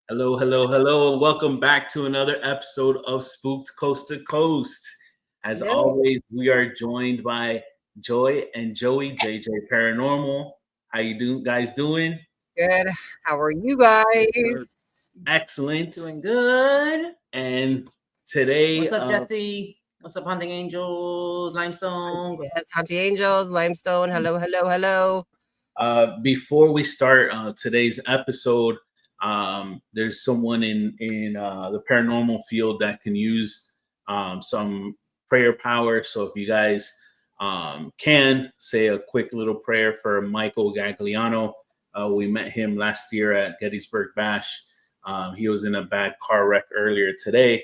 Hello, hello, hello, and welcome back to another episode of Spooked Coast to Coast. As Hello. always, we are joined by Joy and Joey, JJ Paranormal. How you guys doing? Good. How are you Good. guys? Excellent. Doing good. And today, What's up, Jesse? What's up, Hunting Angels, Limestone? Yes, Hunty Angels, Limestone. Hello, hello, hello. Before we start today's episode, there's someone in the paranormal field that can use some prayer power. So if you guys can say a quick little prayer for Michael Gagliano. We met him last year at Gettysburg Bash. He was in a bad car wreck earlier today.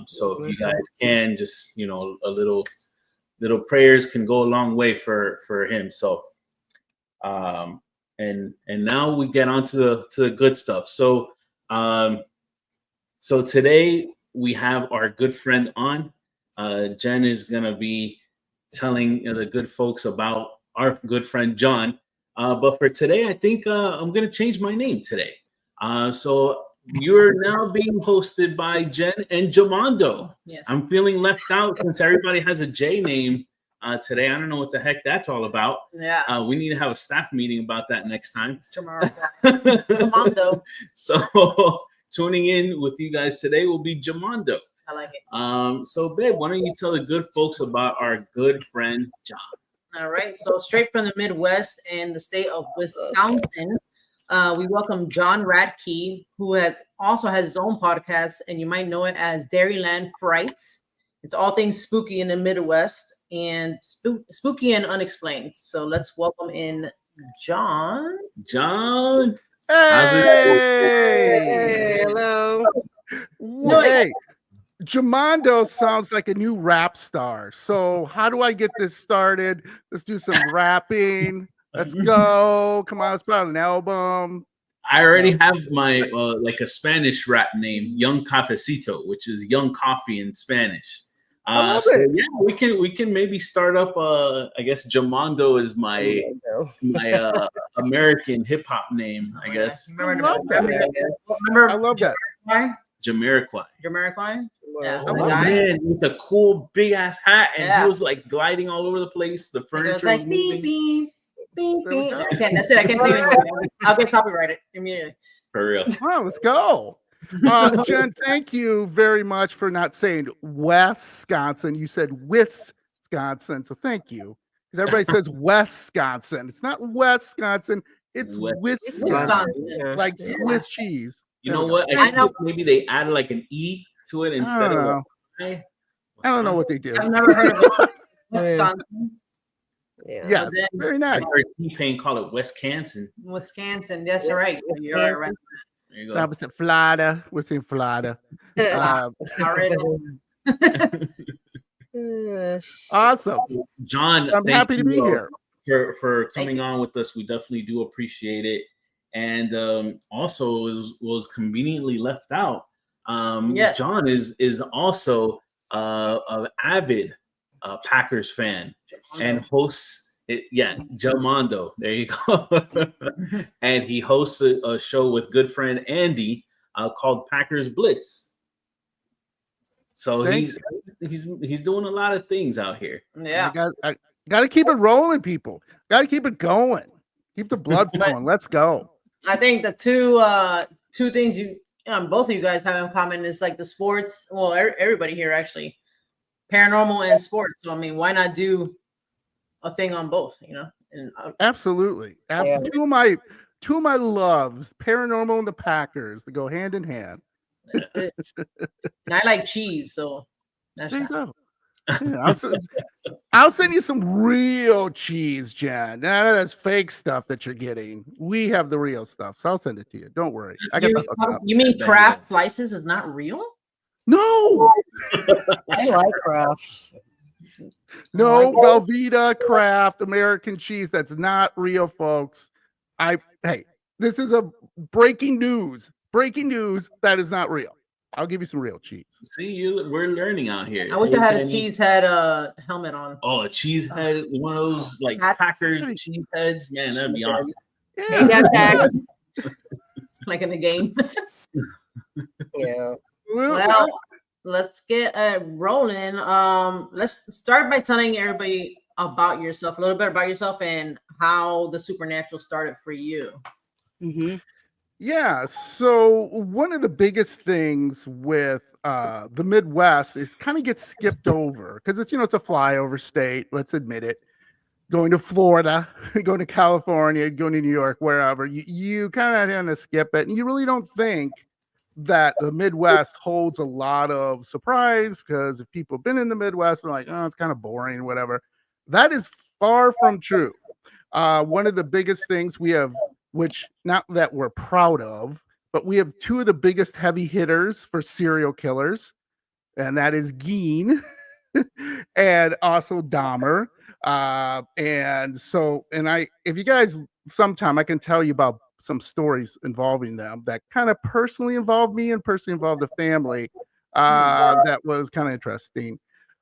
So if you guys can, just a little prayers can go a long way for him. So and now we get on to the good stuff. So so today we have our good friend on. Jen is gonna be telling the good folks about our good friend John. But for today, I think I'm gonna change my name today. So you're now being hosted by Jen and Jamondo. Yes. I'm feeling left out since everybody has a J name today. I don't know what the heck that's all about. Yeah. We need to have a staff meeting about that next time. Tomorrow. Jamondo. So tuning in with you guys today will be Jamondo. I like it. So babe, why don't you tell the good folks about our good friend John? All right. So straight from the Midwest and the state of Wisconsin, we welcome John Radtke, who also has his own podcast, and you might know it as Dairyland Frights. It's all things spooky in the Midwest and spooky and unexplained. So let's welcome in John. John, Hey, hello. Hey, Jamondo sounds like a new rap star. So how do I get this started? Let's do some rapping. Let's go. Come on, let's put out an album. I already have my like a Spanish rap name, Young Cafecito, which is young coffee in Spanish. I love it. Yeah, we can maybe start up. I guess Jamondo is my American hip hop name. I guess I love that. Remember I love that. Jamiroquai. Jamiroquai? Yeah. Oh I love man, with a cool big ass hat, and Yeah. he was like gliding all over the place. The It furniture was like was beep, moving. beep, beep, There we beep. go. That's it. I can't sing it anymore. I'll get copyrighted immediately. For real. Wow, let's go. Jen, thank you very much for not saying Wisconsin. You said Wisconsin, so thank you. Because everybody says Wisconsin. It's not Wisconsin. It's Wisconsin, Wisconsin. like Yeah. Swiss cheese. You There know we what? go. I I think know. maybe they added like an E to it instead of know. a I. I don't know what they did. I've never heard of it. Wisconsin. Yeah, But then very I nice. heard T-Pain call it Wisconsin. Wisconsin. Yes, you're right. You're right. There you go. That was in Florida. We're in Florida. Already. Awesome. John, I'm thank happy to be you, here. for coming on with us. We definitely do appreciate it. And also was conveniently left out. Yes. John is also an avid Packers fan and hosts it. Yeah, Jamondo. There you go. And he hosts a show with good friend Andy called Packers Blitz. So Thank he's doing a lot of things out here. Yeah. I got to keep it rolling, people. Got to keep it going. Keep the blood flowing. Let's go. I think the two things both of you guys have in common is like the sports. Well, everybody here actually, paranormal and sports. So I mean, why not do a thing on both? And Absolutely. Absolutely. Two of my loves, paranormal and the Packers, they go hand in hand. and I like cheese, so that's There you go. Yeah, I'll send you some real cheese, Jen. None of that's fake stuff that you're getting. We have the real stuff, so I'll send it to you. Don't worry. I got the hookup. You mean craft slices is not real? No, I like crafts. no Velveeta Kraft American cheese. That's not real, folks. Hey, this is a breaking news. Breaking news. That is not real. I'll give you some real cheese. See, we're learning out here. I wish I had a cheese head helmet on. Oh, a cheese head, one of those like Hats. Packers cheese heads. Man, that'd be awesome. Yeah, tags. Like in the game. Yeah. Well, let's get rolling. Let's start by telling everybody about yourself, a little bit about yourself and how the supernatural started for you. Yeah, so one of the biggest things with the Midwest is kind of gets skipped over because it's it's a flyover state. Let's admit it. Going to Florida, going to California, going to New York, wherever you kind of tend to skip it, and you really don't think that the Midwest holds a lot of surprise because if people have been in the Midwest, they're like, oh, it's kind of boring, whatever. That is far from true. One of the biggest things we have, which not that we're proud of, but we have two of the biggest heavy hitters for serial killers, and that is Geen and also Dahmer. If you guys sometime, I can tell you about some stories involving them that kind of personally involved me and personally involved the family. That was kind of interesting.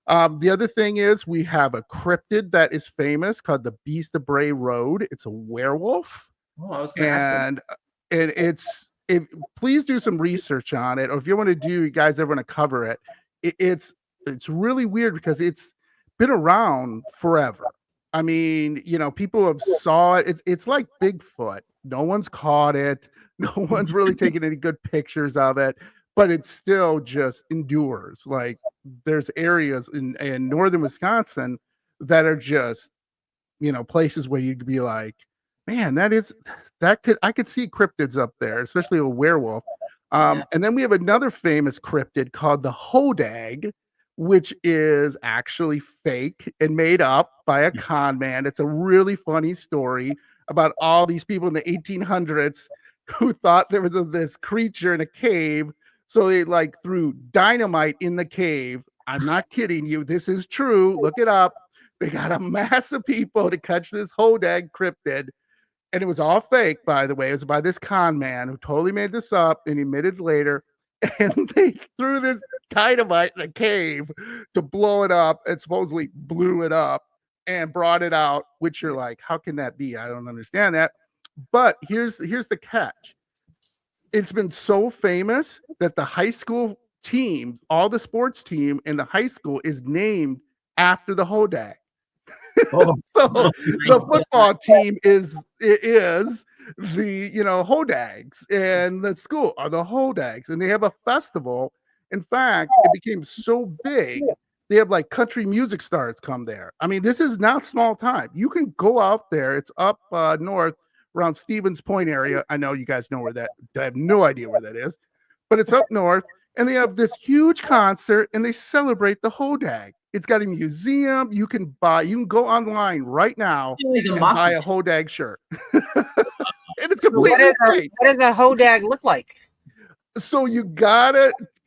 The other thing is we have a cryptid that is famous called the Beast of Bray Road. It's a werewolf. Oh, I was going to ask And please do some research on it, or if you want to do, you guys ever want to cover it. It's really weird because it's been around forever. I mean, people have saw it. It's like Bigfoot. No one's caught it. No one's really taken any good pictures of it, but it still just endures. Like there's areas in northern Wisconsin that are just, places where you'd be like, man, I could see cryptids up there, especially a werewolf. And then we have another famous cryptid called the Hodag, which is actually fake and made up by a con man. It's a really funny story about all these people in the 1800s who thought there was this creature in a cave. So they threw dynamite in the cave. I'm not kidding you. This is true. Look it up. They got a mass of people to catch this Hodag cryptid. And it was all fake, by the way. It was by this con man who totally made this up and admitted later. And they threw this dynamite in a cave to blow it up and supposedly blew it up and brought it out, which you're like, how can that be? I don't understand that. But here's the catch. It's been so famous that the high school teams, all the sports team in the high school is named after the Hodag. So the football team is the Hodags, and the school are the Hodags, and they have a festival. In fact, it became so big they have country music stars come there. I mean, this is not small time. You can go out there. It's up north around Stevens Point area. I know you guys know where that. I have no idea where that is, but it's up north, and they have this huge concert, and they celebrate the Hodag. It's got a museum. You can go online right now and buy a Hodag shirt. And it's completely fake. What does a Hodag look like? So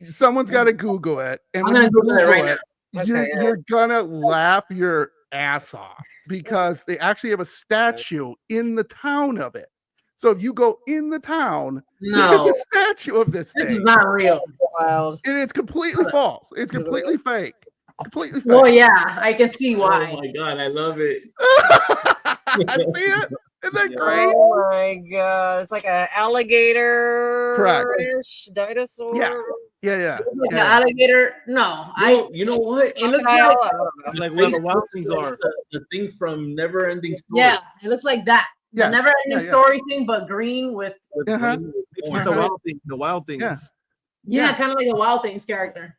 someone's got to Google it. And I'm going to Google it right now. You're going to laugh your ass off because they actually have a statue in the town of it. So if you go in the town, there's a statue of this thing. This is not real. Wow. And it's completely false. It's completely fake. Completely fake. Well, yeah, I can see why. Oh my god, I love it. I see it. Isn't that great? Oh my god, it's like an alligator-ish dinosaur. Yeah. Like an alligator? No, you know what? It looks like where the wild things are. The thing from Never Ending Story. Yeah, it looks like that. Yeah. The Never Ending Story thing, but green with It's with the wild things. kind of like a Wild Things character.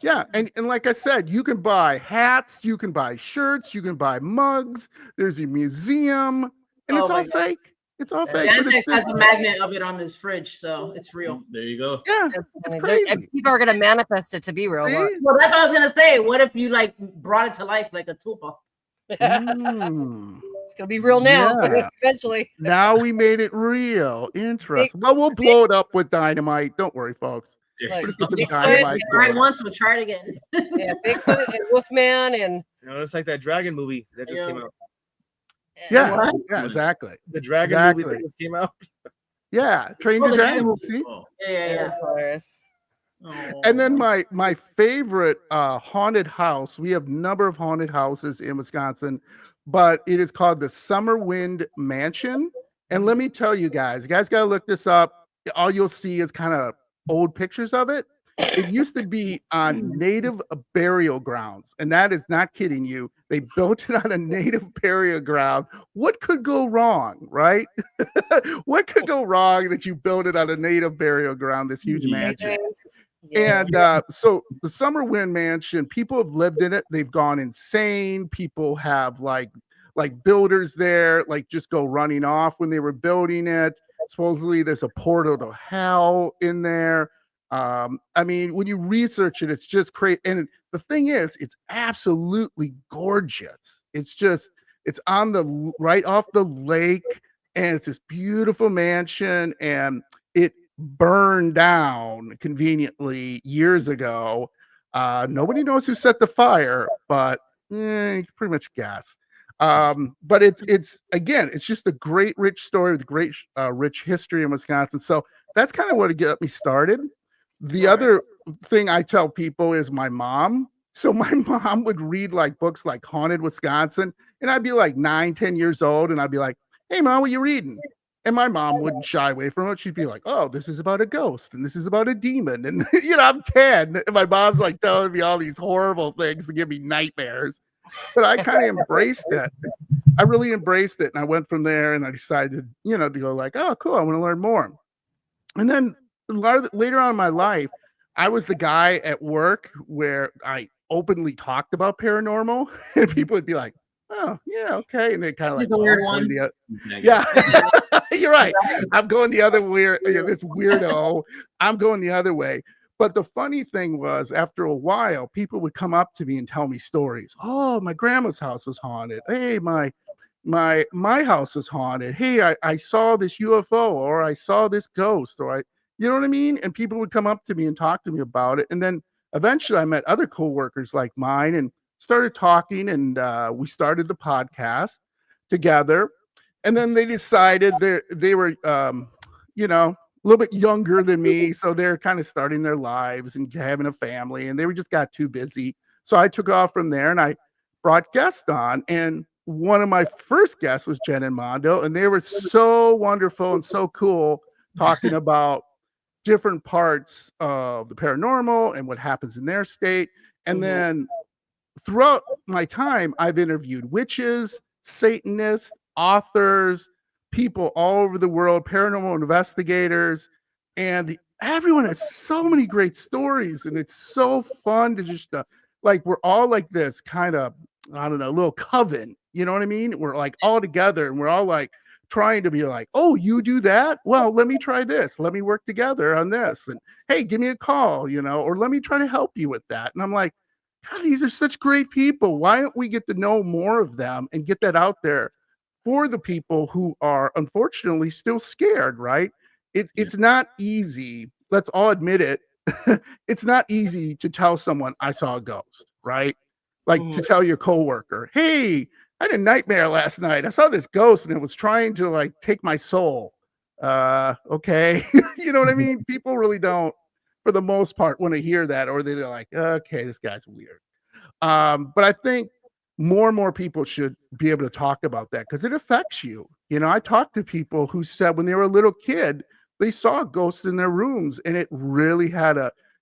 Yeah, and like I said, you can buy hats, you can buy shirts, you can buy mugs. There's a museum, and it's all fake. It's all fake. Dantex has a magnet of it on his fridge, so it's real. There you go. Yeah, it's crazy. And people are gonna manifest it to be real. See? Well, that's what I was gonna say. What if you brought it to life like a tupa? It's gonna be real now, eventually. Now we made it real. Interesting. Well, we'll blow it up with dynamite. Don't worry, folks. Like, Just get some Bigfoot, dynamite. Try once, we'll try it again. yeah, Bigfoot and Wolfman and It's like that dragon movie that just came out. Yeah, exactly. The dragon movie that just came out. Yeah, Train to Dragon. See? Yeah. And then my favorite haunted house. We have a number of haunted houses in Wisconsin, but it is called the Summer Wind Mansion. And let me tell you guys got to look this up. all you'll see is kind of old pictures of it. It used to be on native burial grounds, and that is not kidding you. They built it on a native burial ground. What could go wrong, right? What could go wrong that you build it on a native burial ground, this huge mansion? Yeah. And so the Summer Wind Mansion, people have lived in it. They've gone insane. People have like builders there, like just go running off when they were building it. Supposedly there's a portal to hell in there. I mean, when you research it, it's just crazy. And the thing is, it's absolutely gorgeous. It's on the right off the lake, and it's this beautiful mansion, and it burned down conveniently years ago. Nobody knows who set the fire, but you can pretty much guess. But it's again, it's just a great, rich story with great, rich history in Wisconsin. So that's kind of what got me started. The other thing I tell people is my mom. So my mom would read like books like Haunted Wisconsin, and I'd be like 9, 10 years old, and I'd be like, "Hey, Mom, what are you reading?" And my mom wouldn't shy away from it. She'd be like, "Oh, this is about a ghost, and this is about a demon." And I'm 10, and my mom's like telling me all these horrible things to give me nightmares. But I kind of embraced it. I really embraced it, and I went from there, and I decided, to go like, "Oh, cool, I want to learn more." And then later on in my life, I was the guy at work where I openly talked about paranormal, and people would be like, "Oh, yeah, okay," and they kind of like, the weird one. Yeah, you're right. I'm going the other this weirdo. I'm going the other way. But the funny thing was, after a while, people would come up to me and tell me stories. "Oh, my grandma's house was haunted. Hey, my house was haunted. Hey, I saw this UFO, or I saw this ghost, or you know what I mean?" And people would come up to me and talk to me about it. And then eventually I met other coworkers like mine and started talking, and we started the podcast together. And then they decided they were, a little bit younger than me. So they're kind of starting their lives and having a family, and they just got too busy. So I took off from there, and I brought guests on. And one of my first guests was Jen and Mondo, and they were so wonderful and so cool, talking about different parts of the paranormal and what happens in their state. And then throughout my time, I've interviewed witches, Satanists, authors, people all over the world, paranormal investigators, and everyone has so many great stories, and it's so fun to just like, we're all like this kind of, I don't know, little coven, you know what I mean? We're like all together, and we're all like trying to be like, "Oh, you do that? Well, let me try this. Let me work together on this. And hey, give me a call, or let me try to help you with that." And I'm like, God, these are such great people. Why don't we get to know more of them and get that out there for the people who are unfortunately still scared, right? It's not easy. Let's all admit it. It's not easy to tell someone I saw a ghost, right? Like to tell your coworker, "Hey, I had a nightmare last night. I saw this ghost and it was trying to like take my soul." Okay. You know what I mean? People really don't, for the most part, want to hear that, or they're like, "Okay, this guy's weird." But I think more and more people should be able to talk about that, because it affects you. I talked to people who said when they were a little kid, they saw ghosts in their rooms, and it really had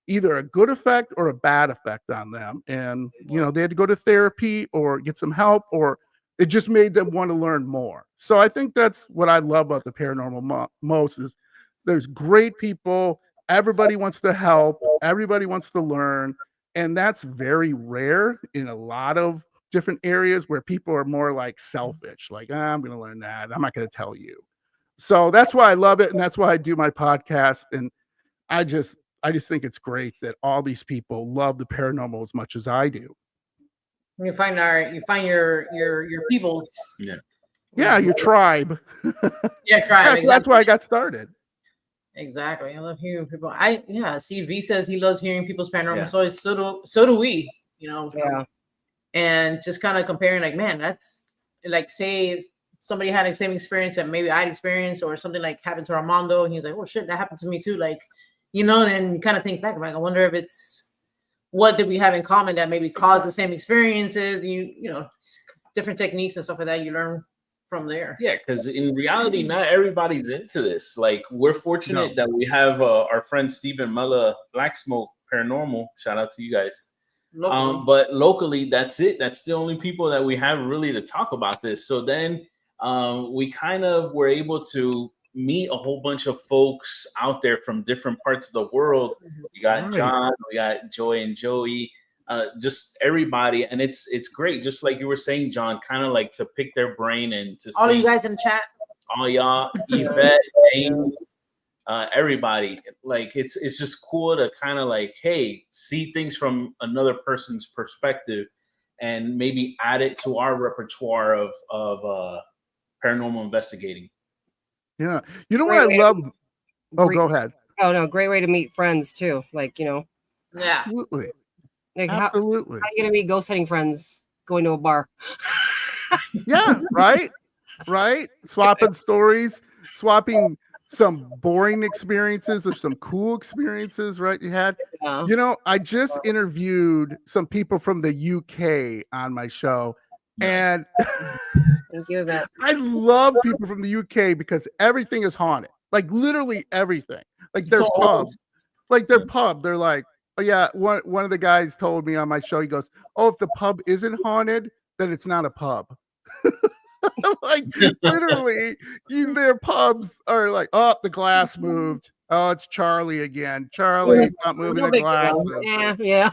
either a good effect or a bad effect on them. And, they had to go to therapy or get some help, or it just made them want to learn more. So I think that's what I love about the paranormal most is there's great people. Everybody wants to help. Everybody wants to learn. And that's very rare in a lot of different areas where people are more like selfish, like, "I'm going to learn that. I'm not going to tell you." So that's why I love it. And that's why I do my podcast. And I just think it's great that all these people love the paranormal as much as I do. You find your peoples. Yeah, your tribe. Yeah, tribe. Exactly. That's why I got started. Exactly. I love hearing people. CV says he loves hearing people's paranormal stories. So do we, Yeah. And just kind of comparing, like, man, that's like, say somebody had the same experience that maybe I'd experienced, or something like happened to Armando, and he's like, "Oh shit, that happened to me too." Like, and kind of think back, like, I wonder if it's what did we have in common that maybe caused the same experiences. Different techniques and stuff like that you learn from there. Yeah, because in reality, not everybody's into this. Like, we're fortunate that we have our friend Stephen Mella, Black Smoke Paranormal. Shout out to you guys. But locally, that's it. That's the only people that we have really to talk about this. So then we kind of were able to meet a whole bunch of folks out there from different parts of the world. We got John, we got Joy and Joey, just everybody, and it's great. Just like you were saying, John, kind of like to pick their brain and to all of you guys in the chat, all y'all, Yvette, James, everybody. Like it's just cool to kind of like, hey, see things from another person's perspective, and maybe add it to our repertoire of paranormal investigating. Yeah, you know what I love? Go ahead. Oh no, great way to meet friends too. Like, you know, absolutely. Like absolutely. How are you gonna meet ghost hunting friends going to a bar? Yeah, right. Swapping stories, swapping some boring experiences or some cool experiences, right? You had, you know, I just interviewed some people from the UK on my show, and thank you, Matt. I love people from the UK because everything is haunted, like literally everything. Like their pub, they're like, oh yeah. One of the guys told me on my show, he goes, "Oh, if the pub isn't haunted, then it's not a pub." Like literally, their pubs are like, oh, the glass moved. Oh, it's Charlie again. Charlie's not moving the glass. Yeah.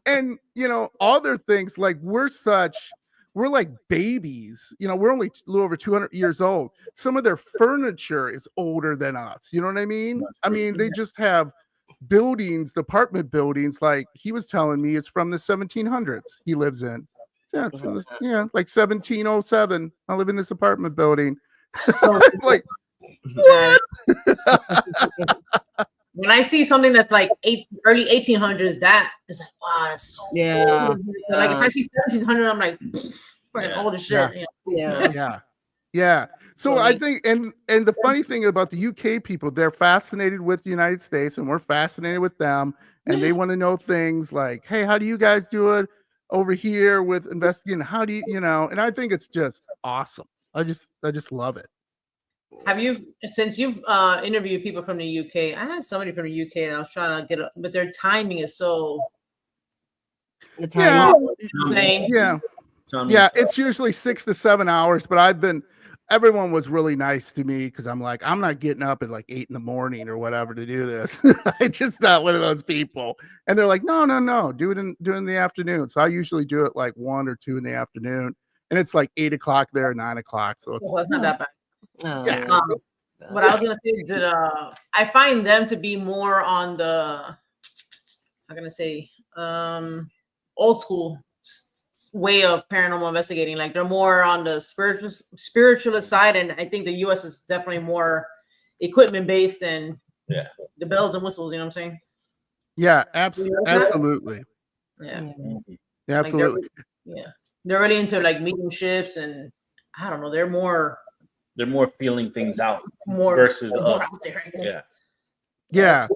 And you know, other things like we're like babies. You know, we're only a little over 200 years old. Some of their furniture is older than us. You know what I mean? I mean, they just have buildings, apartment buildings. Like he was telling me, it's from the 1700s. He lives in. Yeah, it's from this, like 1707. I live in this apartment building. So like, what? When I see something that's like early 1800s, that is like, wow, that's so cool. So like if I see 1700, I'm like, freaking old as shit. Yeah. So I think, and the funny thing about the UK people, they're fascinated with the United States, and we're fascinated with them, and they want to know things like, hey, how do you guys do it over here with investigating? How do you know? And I think it's just awesome. I just love it. Have you, since you've interviewed people from the UK? I had somebody from the UK that I was trying to get, but their timing is so. The timing. Yeah. It's usually 6 to 7 hours, but everyone was really nice to me because I'm like, I'm not getting up at like 8 in the morning or whatever to do this. I'm just not one of those people. And they're like, no, do it in the afternoon. So I usually do it like 1 or 2 in the afternoon, and it's like 8 o'clock there, 9 o'clock. So it's not that bad. What I was gonna say is that I find them to be more on the, how can I say, old school way of paranormal investigating. Like they're more on the spiritualist side, and I think the US is definitely more equipment based and the bells and whistles. You know what I'm saying? Yeah, absolutely. Yeah, absolutely. Like they're really into like mediumships, and I don't know, they're more feeling things out versus us. Out there, I guess. Yeah.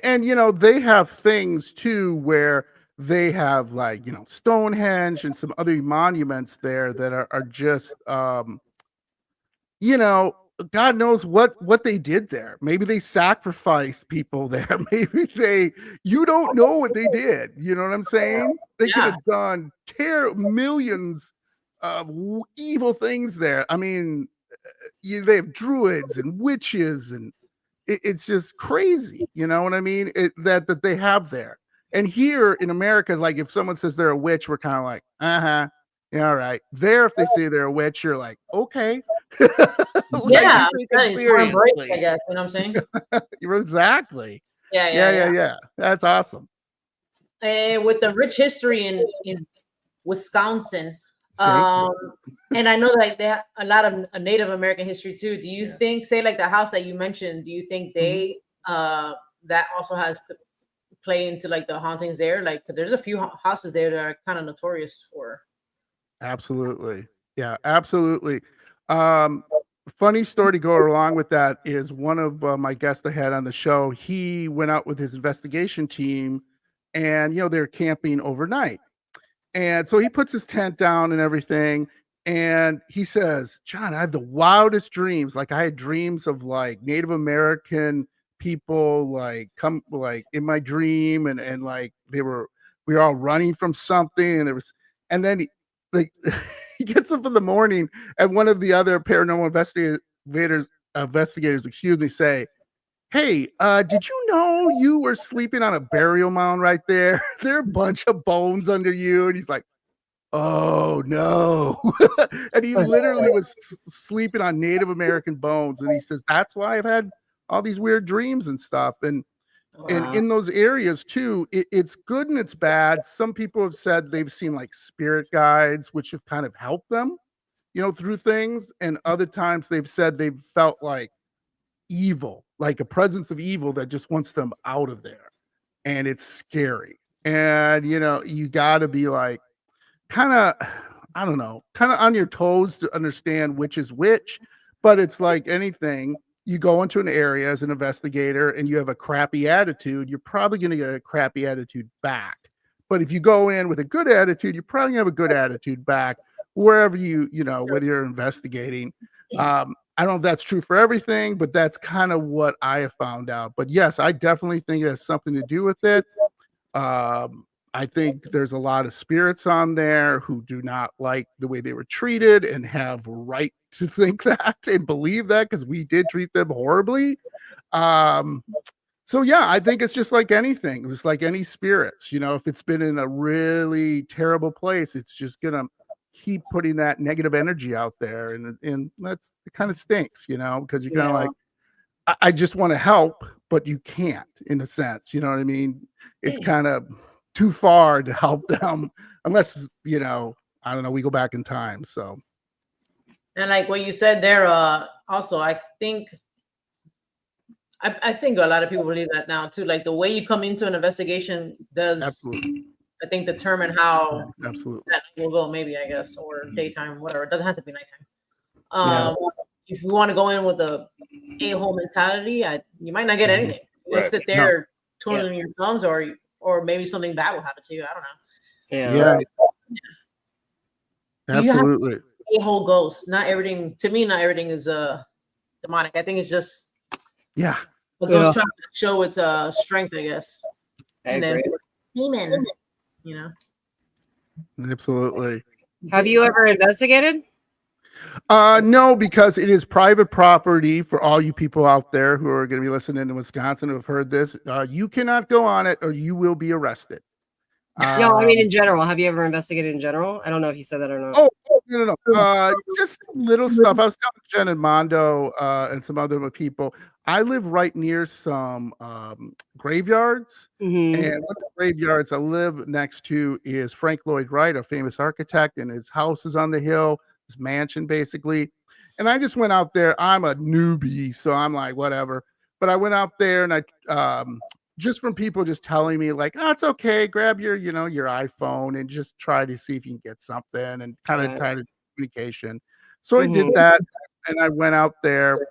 And you know, they have things too where they have like, you know, Stonehenge and some other monuments there that are just you know, God knows what they did there. Maybe they sacrificed people there. Maybe you don't know what they did. You know what I'm saying? They could have done millions of evil things there. I mean, they have druids and witches, and it's just crazy. You know what I mean? That they have there. And here in America, like if someone says they're a witch, we're kind of like, yeah, all right. There, if they say they're a witch, you're like, okay. Yeah, it's more embrace, I guess. You know what I'm saying? Exactly. Yeah. That's awesome. With the rich history in Wisconsin, and I know like they have a lot of Native American history too. Do you think, say like the house that you mentioned, do you think they that also has to play into like the hauntings there? Like, 'cause there's a few houses there that are kind of notorious for. Absolutely. Yeah, absolutely. Funny story to go along with that is one of my guests I had on the show. He went out with his investigation team, and you know they're camping overnight, and so he puts his tent down and everything. And he says, John, I have the wildest dreams. Like I had dreams of like Native American people like come like in my dream, and like we were all running from something, and and then like he gets up in the morning, and one of the other paranormal investigators, excuse me, say, hey, did you know you were sleeping on a burial mound right there? There are a bunch of bones under you. And he's like, oh no. And he literally was sleeping on Native American bones. And he says, that's why I've had all these weird dreams and stuff. And in those areas too, it's good and it's bad. Some people have said they've seen like spirit guides, which have kind of helped them, through things. And other times they've said they've felt like evil, like a presence of evil that just wants them out of there. And it's scary. And, you got to be like, kind of, I don't know, kind of on your toes to understand which is which. But it's like anything, you go into an area as an investigator and you have a crappy attitude, you're probably going to get a crappy attitude back. But if you go in with a good attitude, you're probably going to have a good attitude back wherever whether you're investigating. I don't know if that's true for everything, but that's kind of what I have found out. But yes, I definitely think it has something to do with it. I think there's a lot of spirits on there who do not like the way they were treated and have right to think that and believe that, because we did treat them horribly. So yeah, I think it's just like anything. It's like any spirits, if it's been in a really terrible place, it's just gonna keep putting that negative energy out there, and that's, it kind of stinks, because you're kind of like, I just want to help, but you can't, in a sense, you know what I mean? It's kind of too far to help them unless, I don't know, we go back in time. So, and like what you said there, also, I think a lot of people believe that now too. Like the way you come into an investigation does, absolutely, I think, determine how absolutely that will go, maybe, I guess, or daytime, whatever. It doesn't have to be nighttime. If you want to go in with a a-hole mentality, you might not get anything. You sit there twiddling your thumbs, or maybe something bad will happen to you. I don't know. Absolutely. A-hole ghost. Not everything, to me, not everything is demonic. I think it's just a ghost trying to show its strength, I guess. And then demon, Absolutely. Have you ever investigated? No, because it is private property. For all you people out there who are going to be listening in Wisconsin who have heard this, you cannot go on it or you will be arrested. No, I mean in general. Have you ever investigated in general? I don't know if you said that or not. Oh, no. Just little stuff. I was telling Jen and Mondo and some other people. I live right near some graveyards, and one of the graveyards I live next to is Frank Lloyd Wright, a famous architect, and his house is on the hill, his mansion basically. And I just went out there. I'm a newbie, so I'm like, whatever. But I went out there, and I just from people just telling me like, oh, it's okay, grab your your iPhone and just try to see if you can get something, and kind of communication. So I did that, and I went out there,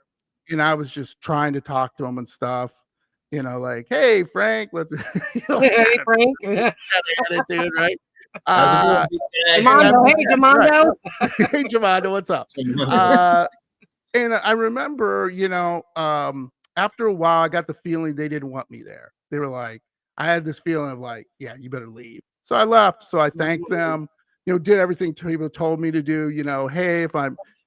and I was just trying to talk to him and stuff, like, hey Frank, let's hey Frank, attitude, right? Jamando, hey Jamando, hey Jamando, what's up? And I remember, after a while, I got the feeling they didn't want me there. They were like, I had this feeling of like, yeah, you better leave. So I left. So I thanked them, did everything people told me to do, hey,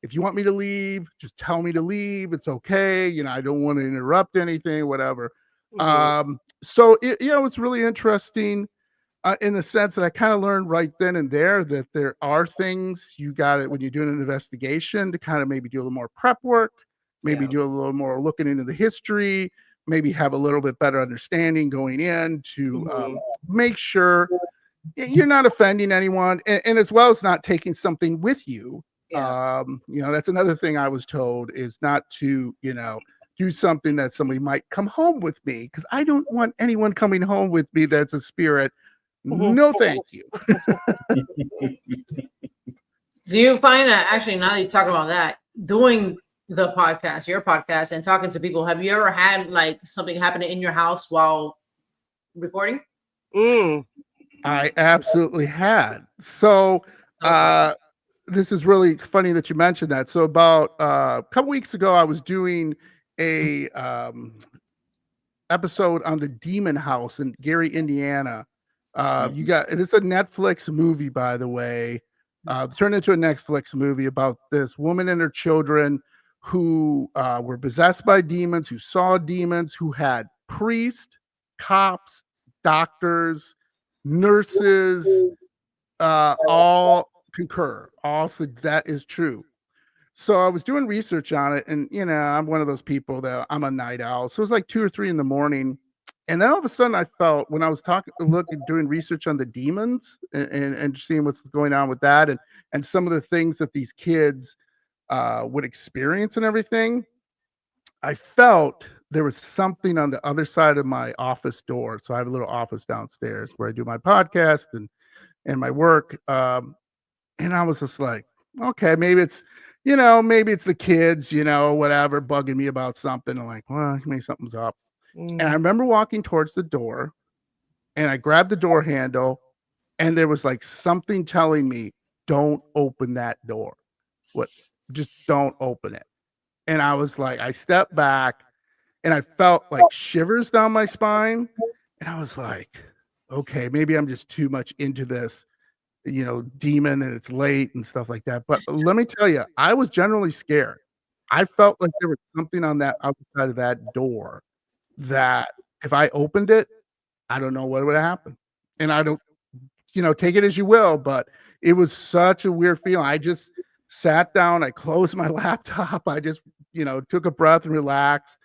if you want me to leave, just tell me to leave. It's okay. I don't want to interrupt anything, whatever. So it was really interesting in the sense that I kind of learned right then and there that there are things you got it when you're doing an investigation to kind of maybe do a little more prep work, maybe do a little more looking into the history, maybe have a little bit better understanding going in to make sure you're not offending anyone, and as well as not taking something with you. That's another thing I was told, is not to, do something that somebody might come home with me, because I don't want anyone coming home with me that's a spirit. No, thank you. Do you find that, actually, now that you're talking about that, doing the podcast, your podcast, and talking to people, have you ever had like something happen in your house while recording? I absolutely had. So this is really funny that you mentioned that. So about a couple weeks ago, I was doing a episode on the Demon House in Gary, Indiana. You got it's a Netflix movie, by the way. Turned into a Netflix movie about this woman and her children who were possessed by demons, who saw demons, who had priests, cops, doctors, nurses, all concur. All said that is true. So I was doing research on it, and I'm one of those people that I'm a night owl. So it was like 2 or 3 in the morning, and then all of a sudden I felt when I was doing research on the demons and seeing what's going on with that, and some of the things that these kids would experience and everything, I felt there was something on the other side of my office door. So I have a little office downstairs where I do my podcast and my work. And I was just like, okay, maybe it's the kids, whatever, bugging me about something. I'm like, well, maybe something's up. And I remember walking towards the door, and I grabbed the door handle, and there was like something telling me, don't open that door. Just don't open it. And I was like, I stepped back, and I felt like shivers down my spine. And I was like, okay, maybe I'm just too much into this, demon, and it's late and stuff like that. But let me tell you, I was generally scared. I felt like there was something on that outside of that door that if I opened it, I don't know what would happen. And I don't, take it as you will, but it was such a weird feeling. I just sat down, I closed my laptop, I just, took a breath and relaxed.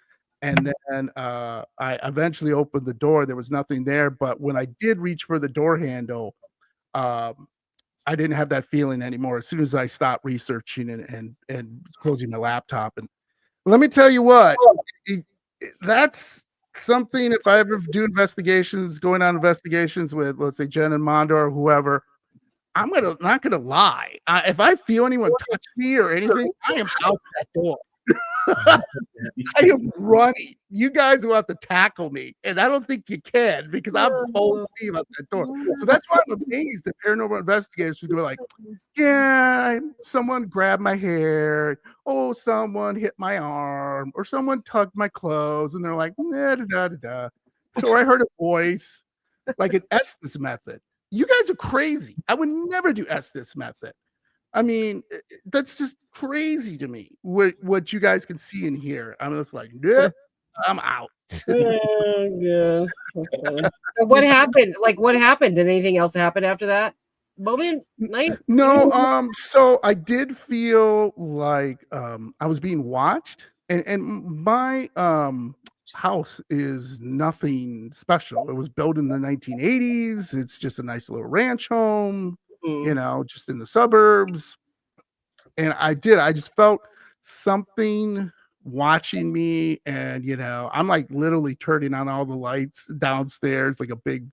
And then I eventually opened the door. There was nothing there. But when I did reach for the door handle, I didn't have that feeling anymore as soon as I stopped researching and closing my laptop. And let me tell you what, that's something, if I ever do going on investigations with, let's say, Jen and Mondo or whoever, I'm not gonna lie. If I feel anyone touch me or anything, I am out that door. I am running. You guys will have to tackle me, and I don't think you can because I'm bold about that door. So that's why I'm amazed that paranormal investigators who go like, "Yeah, someone grabbed my hair. Oh, someone hit my arm, or someone tugged my clothes," and they're like, "Da da da da," or I heard a voice, like an Estes method. You guys are crazy. I would never do Estes method. I mean, that's just crazy to me. What you guys can see and hear. I'm just like, yeah, I'm out. Yeah. What happened? Like, what happened? Did anything else happen after that moment? Night? No. So I did feel like I was being watched, and my house is nothing special. It was built in the 1980s. It's just a nice little ranch home. Just in the suburbs. And I just felt something watching me. And, I'm like literally turning on all the lights downstairs like a big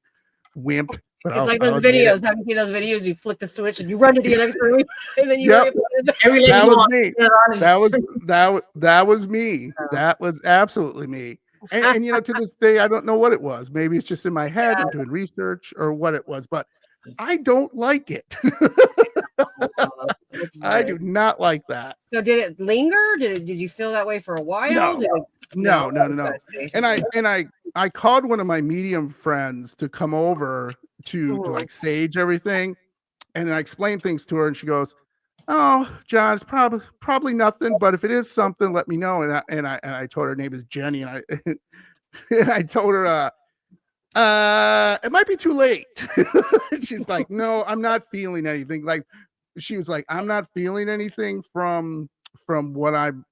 wimp. But it's like those videos. Have you seen those videos? You flick the switch and you run to the next room, and then you. That was me. That was me. That was absolutely me. And to this day, I don't know what it was. Maybe it's just in my head. I'm doing research or what it was, but I don't like it. I do not like that. So did it linger? Did you feel that way for a while? No. And I called one of my medium friends to come over to like sage everything, and then I explained things to her, and she goes, "Oh, John, it's probably nothing, but if it is something, let me know." And I told her name is Jenny, and I told her it might be too late. She's like, "No, I'm not feeling anything." Like she was like, "I'm not feeling anything from what I'm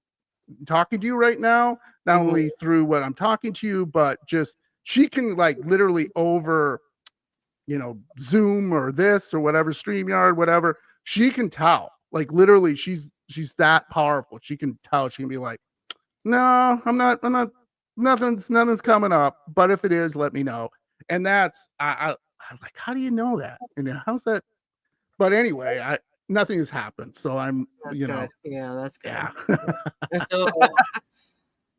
talking to you right now, not only through what I'm talking to you, but just she can like literally over Zoom or this or whatever, StreamYard, whatever, she can tell. Like literally she's that powerful. She can tell. She can be like, "No, I'm not nothing's coming up, but if it is, let me know." And that's I'm like, how do you know that? And how's that? But anyway, nothing has happened. So I'm that's good. Yeah, that's good. Yeah. So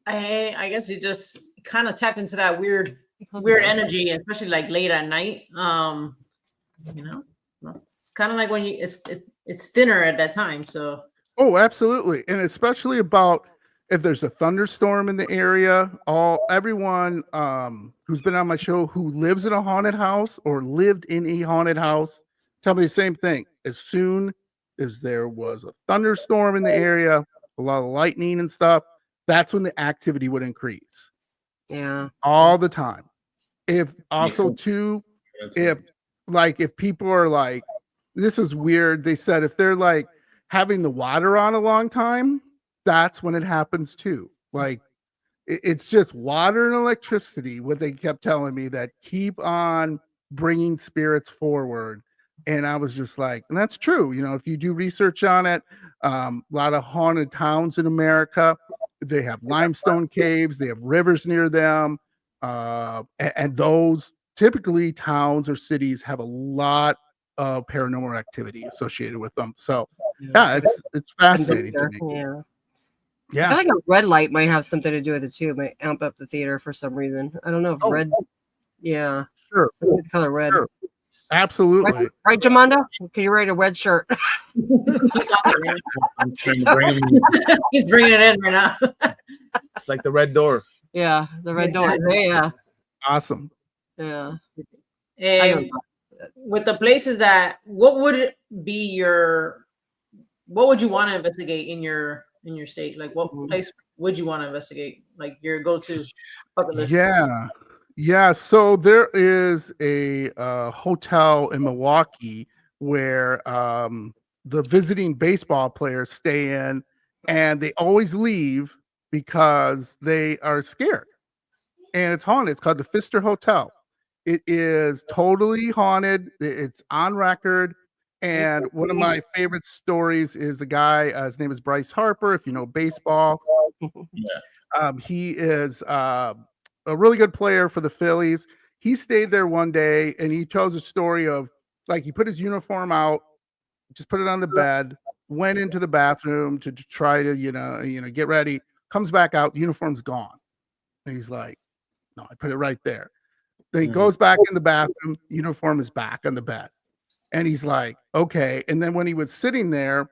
I guess you just kind of tapped into that weird energy, especially like late at night. It's kind of like when it's thinner at that time. So Oh, absolutely. And especially about if there's a thunderstorm in the area, everyone who's been on my show who lives in a haunted house or lived in a haunted house tell me the same thing. As soon as there was a thunderstorm in the area, a lot of lightning and stuff, that's when the activity would increase. Yeah. All the time. If also sense. too, That's if if people are like, this is weird, they said if they're like having the water on a long time, that's when it happens too. Like it's just water and electricity, what they kept telling me, that keep on bringing spirits forward. And I was just like, and that's true. You know, if you do research on it, a lot of haunted towns in America, they have limestone caves, they have rivers near them. And those typically towns or cities have a lot of paranormal activity associated with them. So yeah, it's fascinating to me. Yeah. Yeah. I feel like a red light might have something to do with it too. It might amp up the theater for some reason. I don't know if red. Yeah. Sure. The color red. Sure. Absolutely. Right, Jamanda? Can you write a red shirt? I'm trying to bring him. He's bringing it in right now. It's like the red door. Yeah, the red door. Yeah. Awesome. Yeah. And with the places that, what would you want to investigate in your state? Like what place would you want to investigate? Like your go-to bucket list? Yeah. So there is a hotel in Milwaukee where the visiting baseball players stay in, and they always leave because they are scared. And it's haunted. It's called the Pfister Hotel. It is totally haunted. It's on record. And one of my favorite stories is the guy, his name is Bryce Harper, if you know baseball. He is a really good player for the Phillies. He stayed there one day, and he tells a story of, like, he put his uniform out, just put it on the bed, went into the bathroom to try to, get ready, comes back out, the uniform's gone. And he's like, no, I put it right there. Then he goes back in the bathroom, uniform is back on the bed. And he's like, okay. And then when he was sitting there,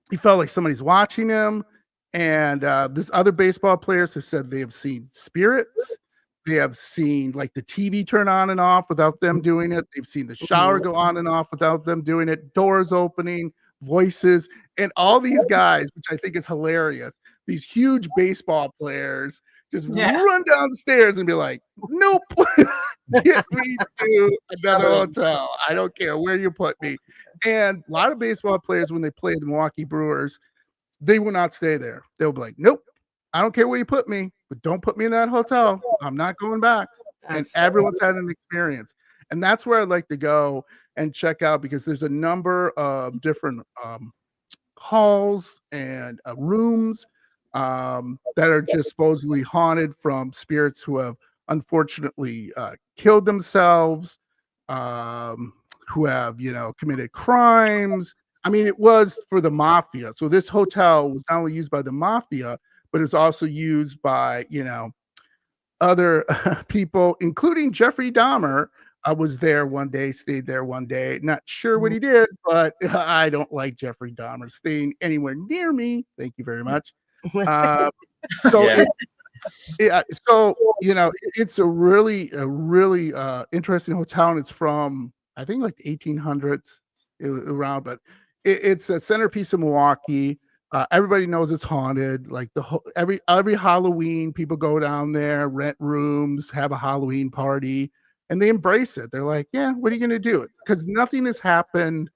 he felt like somebody's watching him. And this other baseball players have said they have seen spirits. They have seen like the TV turn on and off without them doing it. They've seen the shower go on and off without them doing it. Doors opening, voices, and all these guys, which I think is hilarious. These huge baseball players just run downstairs and be like, nope, get me to another hotel. I don't care where you put me. And a lot of baseball players, when they play the Milwaukee Brewers, they will not stay there. They'll be like, nope, I don't care where you put me, but don't put me in that hotel. I'm not going back. And everyone's had an experience. And that's where I'd like to go and check out, because there's a number of different halls and rooms that are just supposedly haunted from spirits who have unfortunately killed themselves, who have, committed crimes. I mean, it was for the mafia. So this hotel was not only used by the mafia, but it's also used by, other people, including Jeffrey Dahmer. I was there one day, stayed there one day. Not sure what he did, but I don't like Jeffrey Dahmer staying anywhere near me. Thank you very much. It's a really interesting hotel, and it's from, I think, like the 1800s around, but it's a centerpiece of Milwaukee. Everybody knows it's haunted. Like every Halloween, people go down there, rent rooms, have a Halloween party, and they embrace it. They're like, yeah, what are you going to do? Because nothing has happened,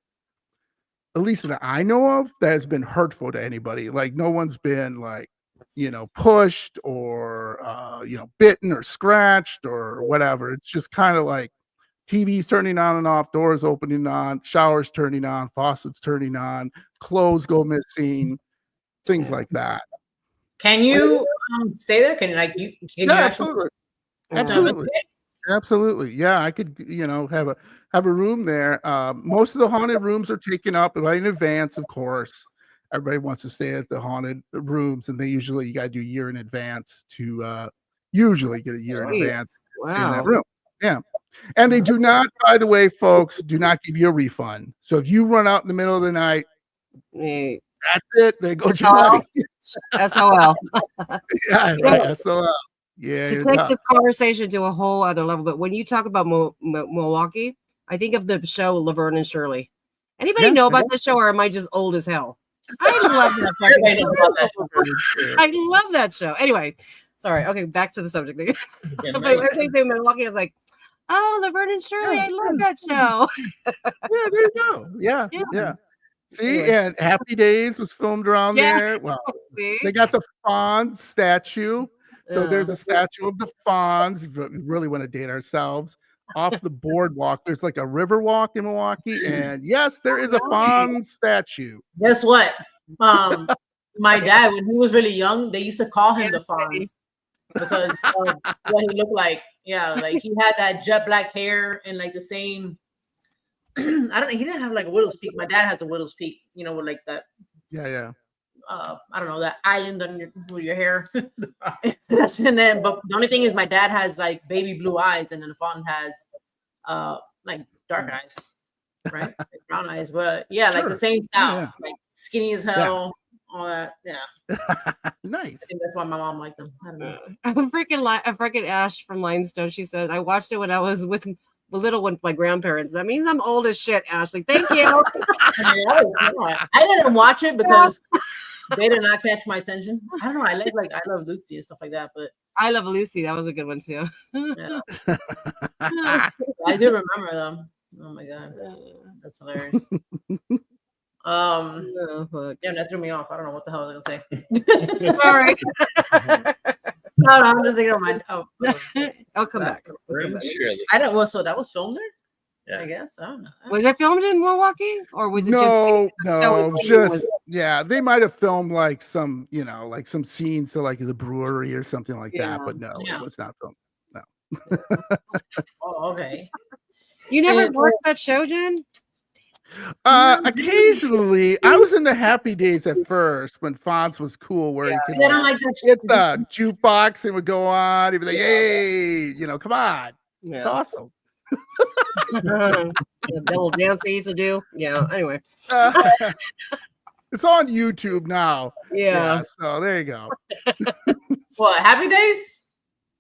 at least that I know of, that has been hurtful to anybody. Like no one's been like, pushed or, bitten or scratched or whatever. It's just kind of like TVs turning on and off, doors opening on, showers turning on, faucets turning on, clothes go missing, things like that. Can you stay there? Can you absolutely. Absolutely. Yeah, I could, have a room there. Most of the haunted rooms are taken up right in advance, of course. Everybody wants to stay at the haunted rooms, and you got to do a year in advance to usually get a year in advance in that room. Yeah. And they do not, by the way, folks, do not give you a refund. So if you run out in the middle of the night, Eh, that's it. There goes your SOL. money. SOL. Yeah, You know, right. SOL. Yeah, to you're take tough. this conversation to a whole other level, but when you talk about Milwaukee, I think of the show Laverne and Shirley. Anybody Yeah, know I about know. the show, or am I just old as hell? I love that fucking Everybody knows about that show. I love that show. Anyway, sorry. Okay, back to the subject. Yeah, But right. everything in Milwaukee, I was like, oh, Laverne and Shirley. Yeah, I love that show. Yeah, there you go. Yeah, Yeah. yeah. See, Anyway. and Happy Days was filmed around Yeah. there. Well, See? they got the Fonz statue. So there's Yeah. a statue of the Fonz. If we really want to date ourselves. Off the boardwalk, there's like a river walk in Milwaukee. And yes, there is a Fonz statue. Guess what? My dad, when he was really young, they used to call him the Fonz because of what he looked like. Yeah, like he had that jet black hair and like the same. I don't know. He didn't have like a widow's peak. My dad has a widow's peak, you know, with like that. Yeah, yeah. I don't know, that island on your hair. That's and then, but the only thing is, my dad has like baby blue eyes, and then the Fawn has like dark eyes, right? Like brown eyes, but yeah, like the same style, Yeah. like skinny as hell, all that. Yeah, Nice. I think that's why my mom liked them. I don't know. I'm freaking Ash from Limestone. She said, I watched it when I was with the little one with my grandparents. That means I'm old as shit, Ashley. Thank you. I didn't watch it because they did not catch my attention. I don't know. I like I Love Lucy and stuff like that, but I Love Lucy. That was a good one too. yeah. I do remember them. Oh my god, that's hilarious. Oh, fuck. Yeah, that threw me off. I don't know what the hell I was gonna say. Sorry. No, I'm just thinking of my. I'll come back. Surely. I don't. Well, so that was filmed there. Yeah. I guess. I don't know. Was it filmed in Milwaukee, or was it No, show just yeah. They might have filmed like some, like some scenes to like the brewery or something like that, but no, Yeah. it was not filmed. Oh, okay. You never And- watched that show, Jen? Occasionally, I was in the Happy Days at first when Fonz was cool, where you could See, I don't like that get shit. the jukebox and would go on. He'd be like, "Hey, come on, it's awesome." The little dance they used to do. Yeah. Anyway. It's on YouTube now. Yeah. So there you go. What, Happy Days?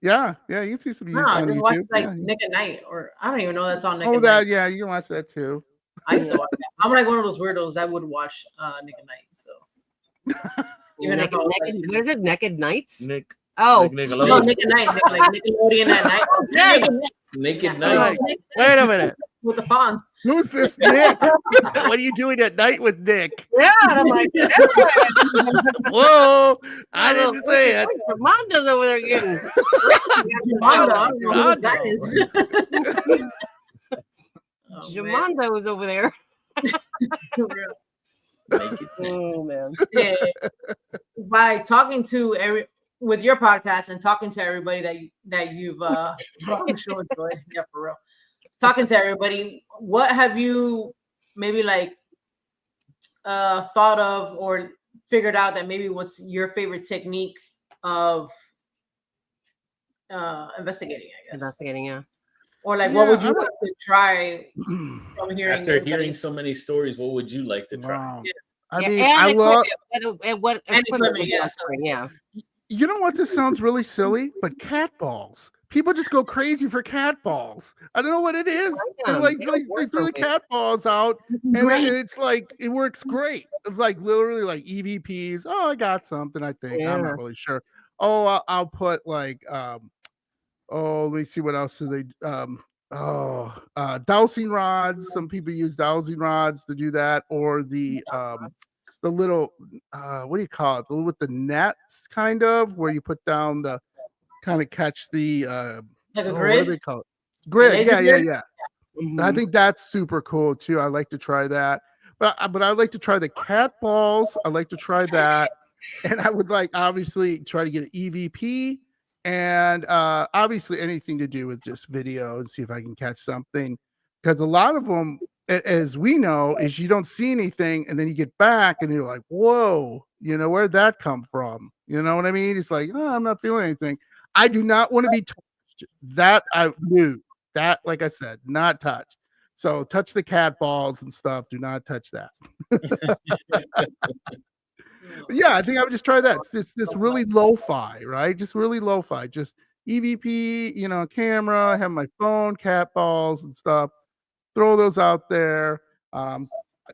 Yeah, you can see some No, YouTube I on just watch YouTube. like Yeah. Nick at Night, or I don't even know that's on Nick Oh, at that Night. yeah, you can watch that too. I used to watch that. I'm like one of those weirdos that would watch Nick at Night. So even if I was like, What is it? Naked Nights? Nick. Oh, Nick no, Nickelodeon. Nick at Night, Nick, like Nickelodeon at night. Yeah. Nick at Night Naked Yeah. Nights. Nick Wait a minute. with the Fonz. Who's this Nick? What are you doing at night with Nick? yeah. And I'm like, Whoa, I didn't say it. Ramonda's over there getting. Jamondo, I don't know who this guy is. Oh, man. Jamondo was over there. For real. Naked Oh man. Yeah. By talking to with your podcast and talking to everybody that you've shown joy. Yeah, for real. Talking to everybody, what have you maybe like thought of or figured out that maybe what's your favorite technique of investigating, I guess? Investigating, yeah. Or like what would Yeah, you like to try from hearing After hearing everybody's- so many stories, what would you like to try? Wow. Yeah. I Yeah, mean, and I love. and what And equipment equipment, would you yeah. like to bring? Yeah. You know what? This sounds really silly, but cat balls. People just go crazy for cat balls. I don't know what it is. They're like They don't they work throw for the me. cat balls out, and Great. it's like it works great. It's like literally like EVPs. Oh, I got something. I think I'm Yeah. not really sure. Oh, I'll put like oh, let me see what else do they dowsing rods. Some people use dowsing rods to do that, or the little what do you call it? With the nets, kind of, where you put down the kind of catch the like a what do grid? they call it? Grid. laser Yeah. grid? I Mhm. think that's super cool too. I like to try that. But I'd like to try the cat balls. I like to try that. And I would like obviously try to get an EVP and obviously anything to do with just video and see if I can catch something. Because a lot of them, as we know, is you don't see anything and then you get back and you're like, whoa, where'd that come from? You know what I mean? It's like, oh, I'm not feeling anything. I do not want to be touched. That I knew. That, like I said, not touch. So touch the cat balls and stuff. Do not touch that. But yeah, I think I would just try that. It's this really lo-fi, right? Just really lo-fi. Just EVP, camera, have my phone, cat balls and stuff. Throw those out there.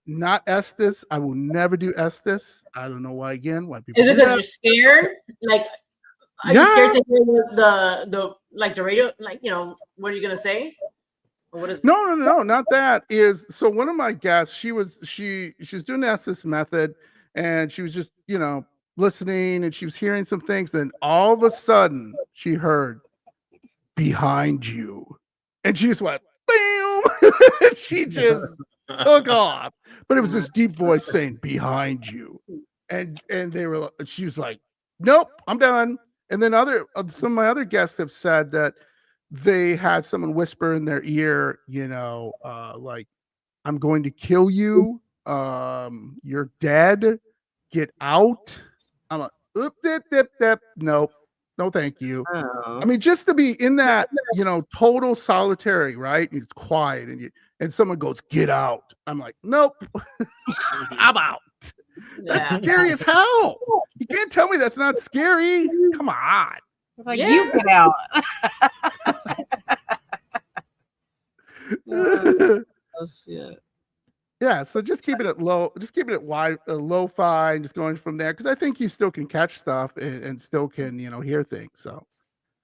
Not Estes. I will never do Estes. I don't know why why people Is it do because that. you're scared? Like, are you scared to hear the like the radio? Like, what are you gonna say? Or what is? No, not that. So one of my guests, she was doing the Estes method, and she was just listening, and she was hearing some things. Then all of a sudden, she heard behind you, and she just went bam. She just took off. But it was this deep voice saying behind you, and she was like, nope, I'm done. And then some of my other guests have said that they had someone whisper in their ear, like, I'm going to kill you. You're dead. Get out. I'm like, oop, dip, dip, dip. Nope. No, thank you. Oh. I mean, just to be in that, total solitary, right? It's quiet, and someone goes, get out. I'm like, nope. I'm out. That's scary as hell. You can't tell me that's not scary. Come on. Like, you get out. Oh shit. Yeah, so just keeping it low, just keeping it wide, lo-fi, and just going from there, because I think you still can catch stuff and still can, hear things. So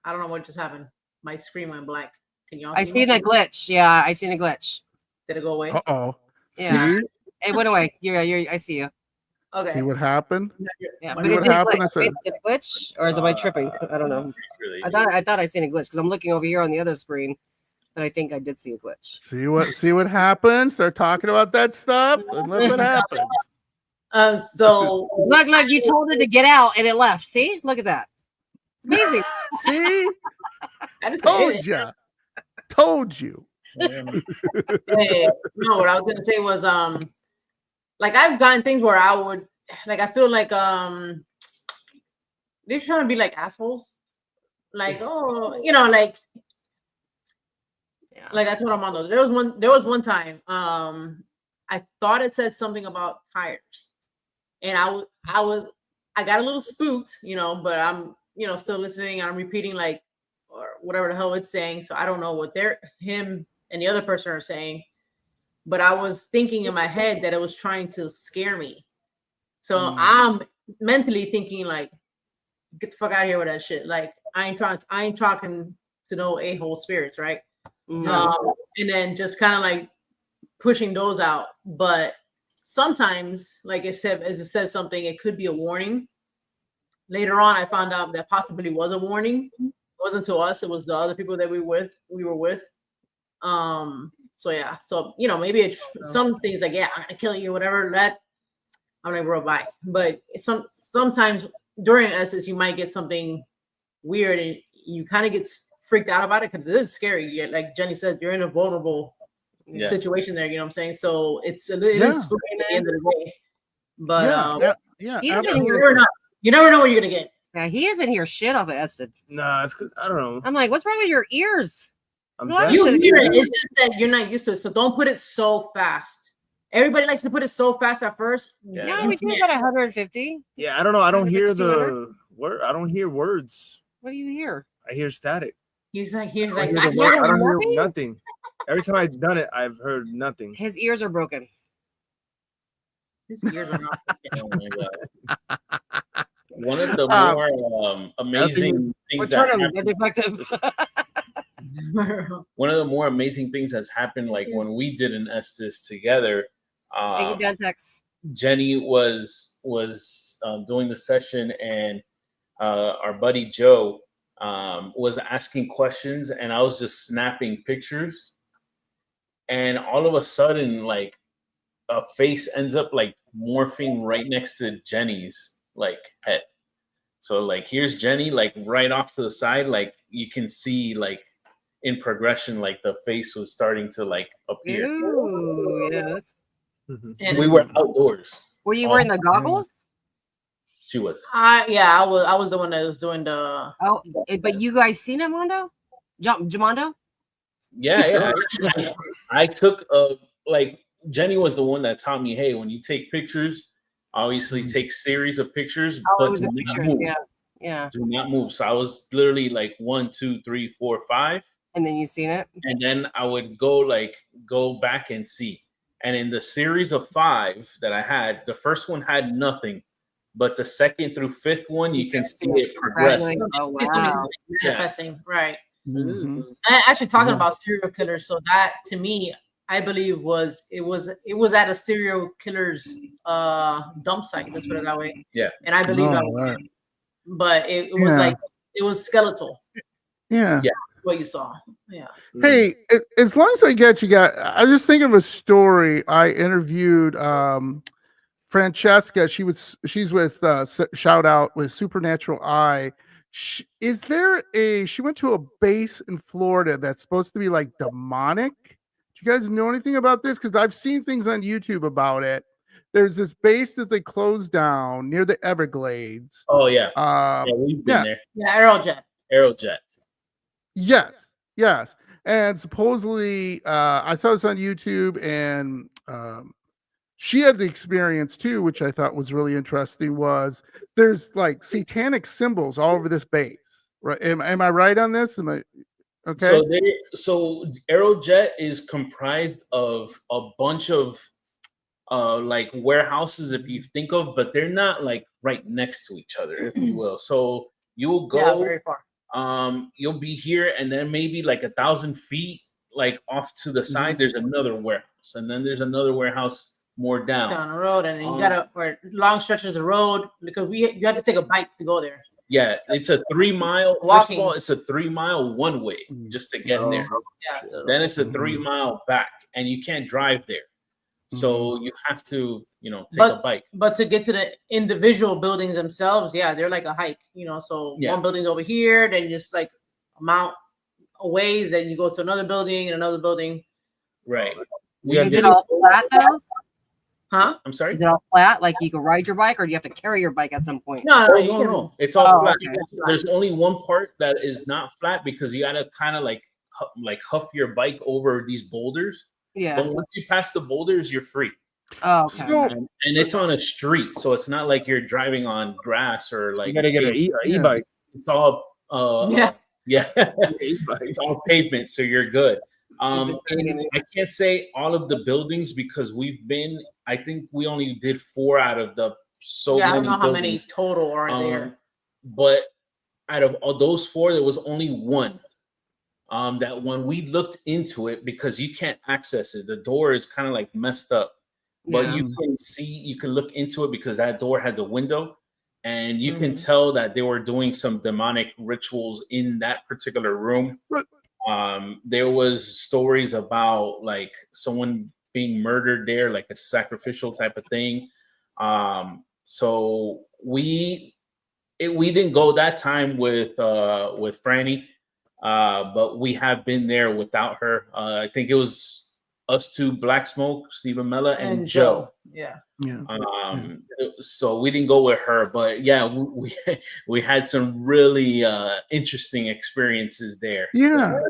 I don't know what just happened. My screen went black. Can y'all? I seen a glitch. Yeah, I seen a glitch. Did it go away? Uh-oh. Yeah. See? It went away. I see you. Okay. See what happened? Yeah, See but it what did happened? glitch. Did it glitch, or am I tripping? I don't know. I thought I'd seen a glitch because I'm looking over here on the other screen, and I think I did see a glitch. See what happens? They're talking about that stuff, and look what happens. So look, you told it to get out, and it left. See, look at that. It's amazing. See, I just told you. Hey, no, what I was gonna say was like I've gotten things where I would like I feel like they're trying to be like assholes. Like, oh, like Yeah. like I told Armando, there was one time I thought it said something about tires. And I got a little spooked, but I'm still listening and I'm repeating like or whatever the hell it's saying. So I don't know what him and the other person are saying. But I was thinking in my head that it was trying to scare me. So I'm mentally thinking like, get the fuck out of here with that shit. Like I ain't talking to no a-hole spirits, right? No. And then just kind of like pushing those out. But sometimes, like as it says something, it could be a warning. Later on, I found out that possibly was a warning. It wasn't to us; it was the other people that we were with. So yeah, so maybe it's some things like, yeah, I'm gonna kill you, whatever. That I'm like, bro, bye. But sometimes during SS, you might get something weird, and you kind of get freaked out about it because it is scary. Like Jenny said, you're in a vulnerable situation there. You know what I'm saying? So it is spooky at the end of the day. But yeah, he doesn't you never know what you're gonna get. Yeah, he doesn't hear shit off of Ested. Nah, it's I don't know. I'm like, what's wrong with your ears? I'm You hear it. It's just that you're not used to it. So don't put it so fast. Everybody likes to put it so fast at first. Yeah, we do about 150. Yeah, I don't know. I don't hear the word. I don't hear words. What do you hear? I hear static. He's like, I don't hear nothing. Every time I've done it, I've heard nothing. His ears are broken. His ears are not broken. Oh my God. One of the more amazing things one of the more amazing things that's happened, like when we did an Estes together, Jenny was doing the session, and our buddy Joe was asking questions, and I was just snapping pictures, and all of a sudden, like a face ends up like morphing right next to Jenny's like head. So like here's Jenny like right off to the side, like you can see like in progression, like the face was starting to like appear. Ooh, yes. And we were outdoors. Were you wearing the goggles? She was. I was the one that was doing the. Oh, but you guys seen it, Mondo? Jamondo? Yeah. I took like Jenny was the one that taught me, hey, when you take pictures, obviously take series of pictures, Oh, it but was do the not pictures. move. Yeah. Yeah. Do not move. So I was literally like 1, 2, 3, 4, 5. And then you seen it? And then I would go back and see. And in the series of 5 that I had, the first one had nothing, but the second through 5th one, you can see it progress. Right. Oh It's gonna wow. be manifesting, right? Mhm. And actually, talking Yeah. about serial killers, so that to me, I believe it was at a serial killer's dump site. Let's put it that way. Yeah. And I believe that Oh, was right. it. But it was Yeah. like it was skeletal. Yeah. Yeah. What you saw. Yeah. Hey, as long as I get you guys, I just think of a story. I interviewed Francesca. She's with shout out with Supernatural Eye. She went to a base in Florida that's supposed to be like demonic. Do you guys know anything about this? Because I've seen things on YouTube about it. There's this base that they closed down near the Everglades. Oh yeah. Yeah, we've been there. Yeah, Aerojet. Aerojet. Yes. And supposedly, I saw this on YouTube, and she had the experience too, which I thought was really interesting. Was there's like satanic symbols all over this base, right? Am I right on this? Am I okay? So Aerojet is comprised of a bunch of like warehouses, if you think of, but they're not like right next to each other, if you will. So you'll go very far. you'll be here, and then maybe like 1,000 feet like off to the side, there's another warehouse, and then there's another warehouse more down the road, and then you gotta or long stretches of road because you have to take a bike to go there. Yeah, it's a 3 mile. First of all, it's a 3 mile one way just to get there. Yeah. Then it's a 3 mile back, and you can't drive there. So you have to, take a bike. But to get to the individual buildings themselves, yeah, they're like a hike, So one building's over here, then just like a mount a ways, then you go to another building and another building. Right. Is it all flat though? Huh? I'm sorry? Is it all flat? Like you can ride your bike, or do you have to carry your bike at some point? No. It's all flat. Okay. There's only one part that is not flat because you gotta kind of like huff your bike over these boulders. Yeah. But once you pass the boulders, you're free. Oh, okay. So, And it's on a street, so it's not like you're driving on grass or like. You gotta get an e-bike. It's all yeah. It's all pavement, so you're good. And I can't say all of the buildings because I think we only did 4 out of the many I don't know how many buildings. total are there. But out of all those 4, there was only one. That when we looked into it, because you can't access it, the door is kind of like messed up. But you can look into it because that door has a window, and you can tell that they were doing some demonic rituals in that particular room. There was stories about like someone being murdered there, like a sacrificial type of thing. So we didn't go that time with Franny, but we have been there without her. I think it was us 2, Black Smoke, Stephen Mella, and Joe. Yeah. So we didn't go with her, but yeah, we had some really interesting experiences there. Yeah.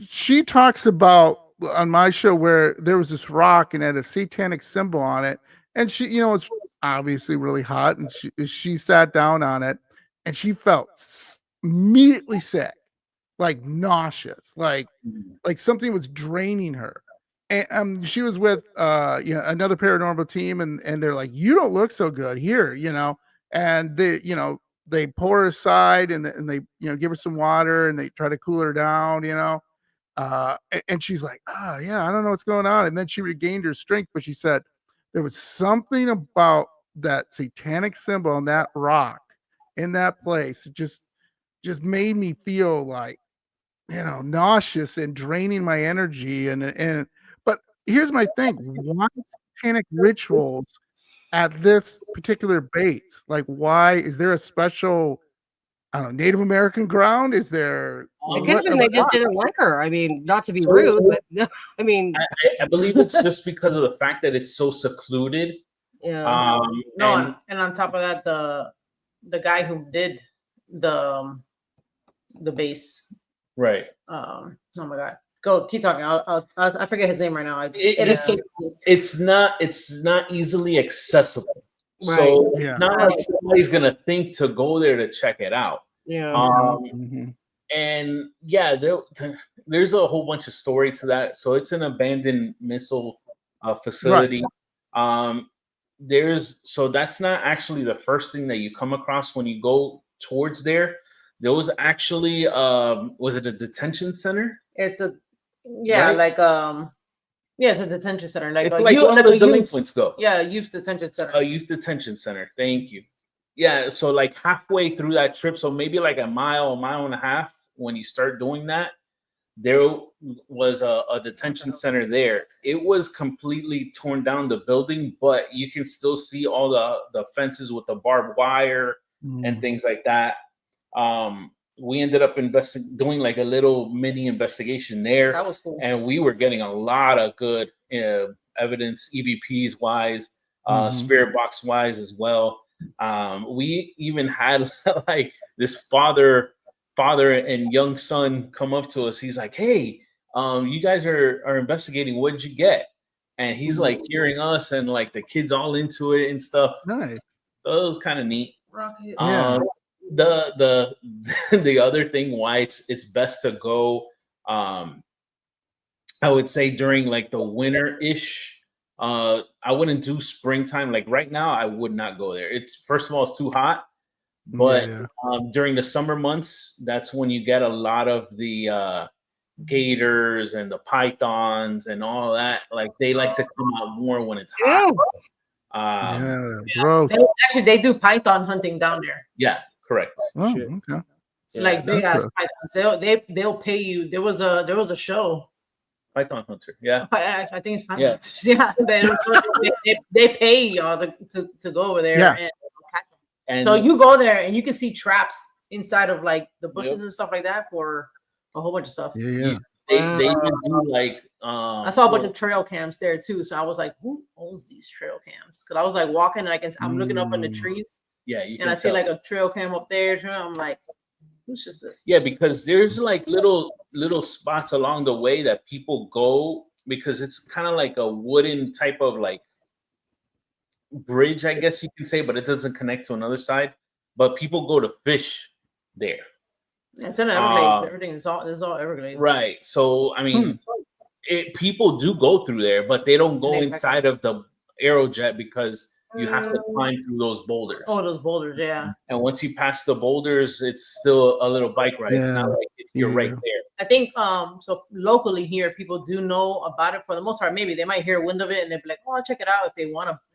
She talks about on my show where there was this rock and had a satanic symbol on it, and she, it's obviously really hot, and she sat down on it, and she felt immediately sick, like nauseous, like something was draining her. And she was with another paranormal team, and they're like, you don't look so good here, and they pull her aside, and they give her some water, and they try to cool her down, and she's like, yeah, I don't know what's going on. And then she regained her strength, but she said there was something about that satanic symbol on that rock in that place. It just made me feel like, nauseous and draining my energy. But here's my thing: why satanic rituals at this particular base? Like, why is there a special, I don't know, Native American ground? Is there? It could have been they just didn't like her. I mean, not to be rude, but I mean, I believe it's just because of the fact that it's so secluded. Yeah. And on top of that, the guy who did the base, Right. Oh my god, go keep talking. I forget his name right now. It's not easily accessible. Right. So Yeah. it's not like somebody's gonna think to go there to check it out. Yeah. Mhm. And yeah, there's a whole bunch of story to that. So it's an abandoned missile facility. That's not actually the first thing that you come across when you go towards there. There was actually was it a detention center? It's a Right? it's a detention center. Like It's a like youth, where like the a youth, delinquents go. yeah, youth detention center. A youth detention center. Thank you. Yeah, so like halfway through that trip, so maybe like a mile and a half, when you start doing that, there was a detention center there. It was completely torn down, the building, but you can still see all the fences with the barbed wire and things like that. We ended up doing like a little mini investigation there. That was cool. And we were getting a lot of good evidence, EVPs wise, spirit box wise as well. We even had like this father and young son come up to us. He's like, "Hey, you guys are investigating. What did you get?" And he's like hearing us, and like the kids all into it and stuff. Nice. So it was kind of neat. Yeah. The other thing why it's best to go, I would say during like the winter-ish. I wouldn't do springtime. Like right now, I would not go there. It's first of all, it's too hot. But during the summer months, that's when you get a lot of the gators and the pythons and all that. Like they like to come out more when it's hot. Gross. They do python hunting down there. Yeah, correct. Oh, okay. Like big ass pythons. They'll pay you. There was a show. Python hunter. Yeah. I think it's python hunters. Yeah. They pay y'all to go over there and catch them. And so you go there and you can see traps inside of like the bushes and stuff like that for a whole bunch of stuff. Yeah. They even do like I saw a bunch of trail cams there too. So I was like, who owns these trail cams? Because I was like walking and I'm looking up in the trees. Yeah, and I see like a trail cam up there. I'm like, who's just this? Yeah, because there's like little spots along the way that people go, because it's kind of like a wooden type of like bridge, I guess you can say, but it doesn't connect to another side. But people go to fish there. It's in Everglades. Everything is all Everglades. Right. So I mean, people do go through there, but they don't go inside of the Aerojet because you have to climb through those boulders. Oh, those boulders, yeah. And once you pass the boulders, it's still a little bike ride. It's not like you're right there. I think so locally here, people do know about it for the most part. Maybe they might hear wind of it and they'll be like, "Oh, I'll check it out if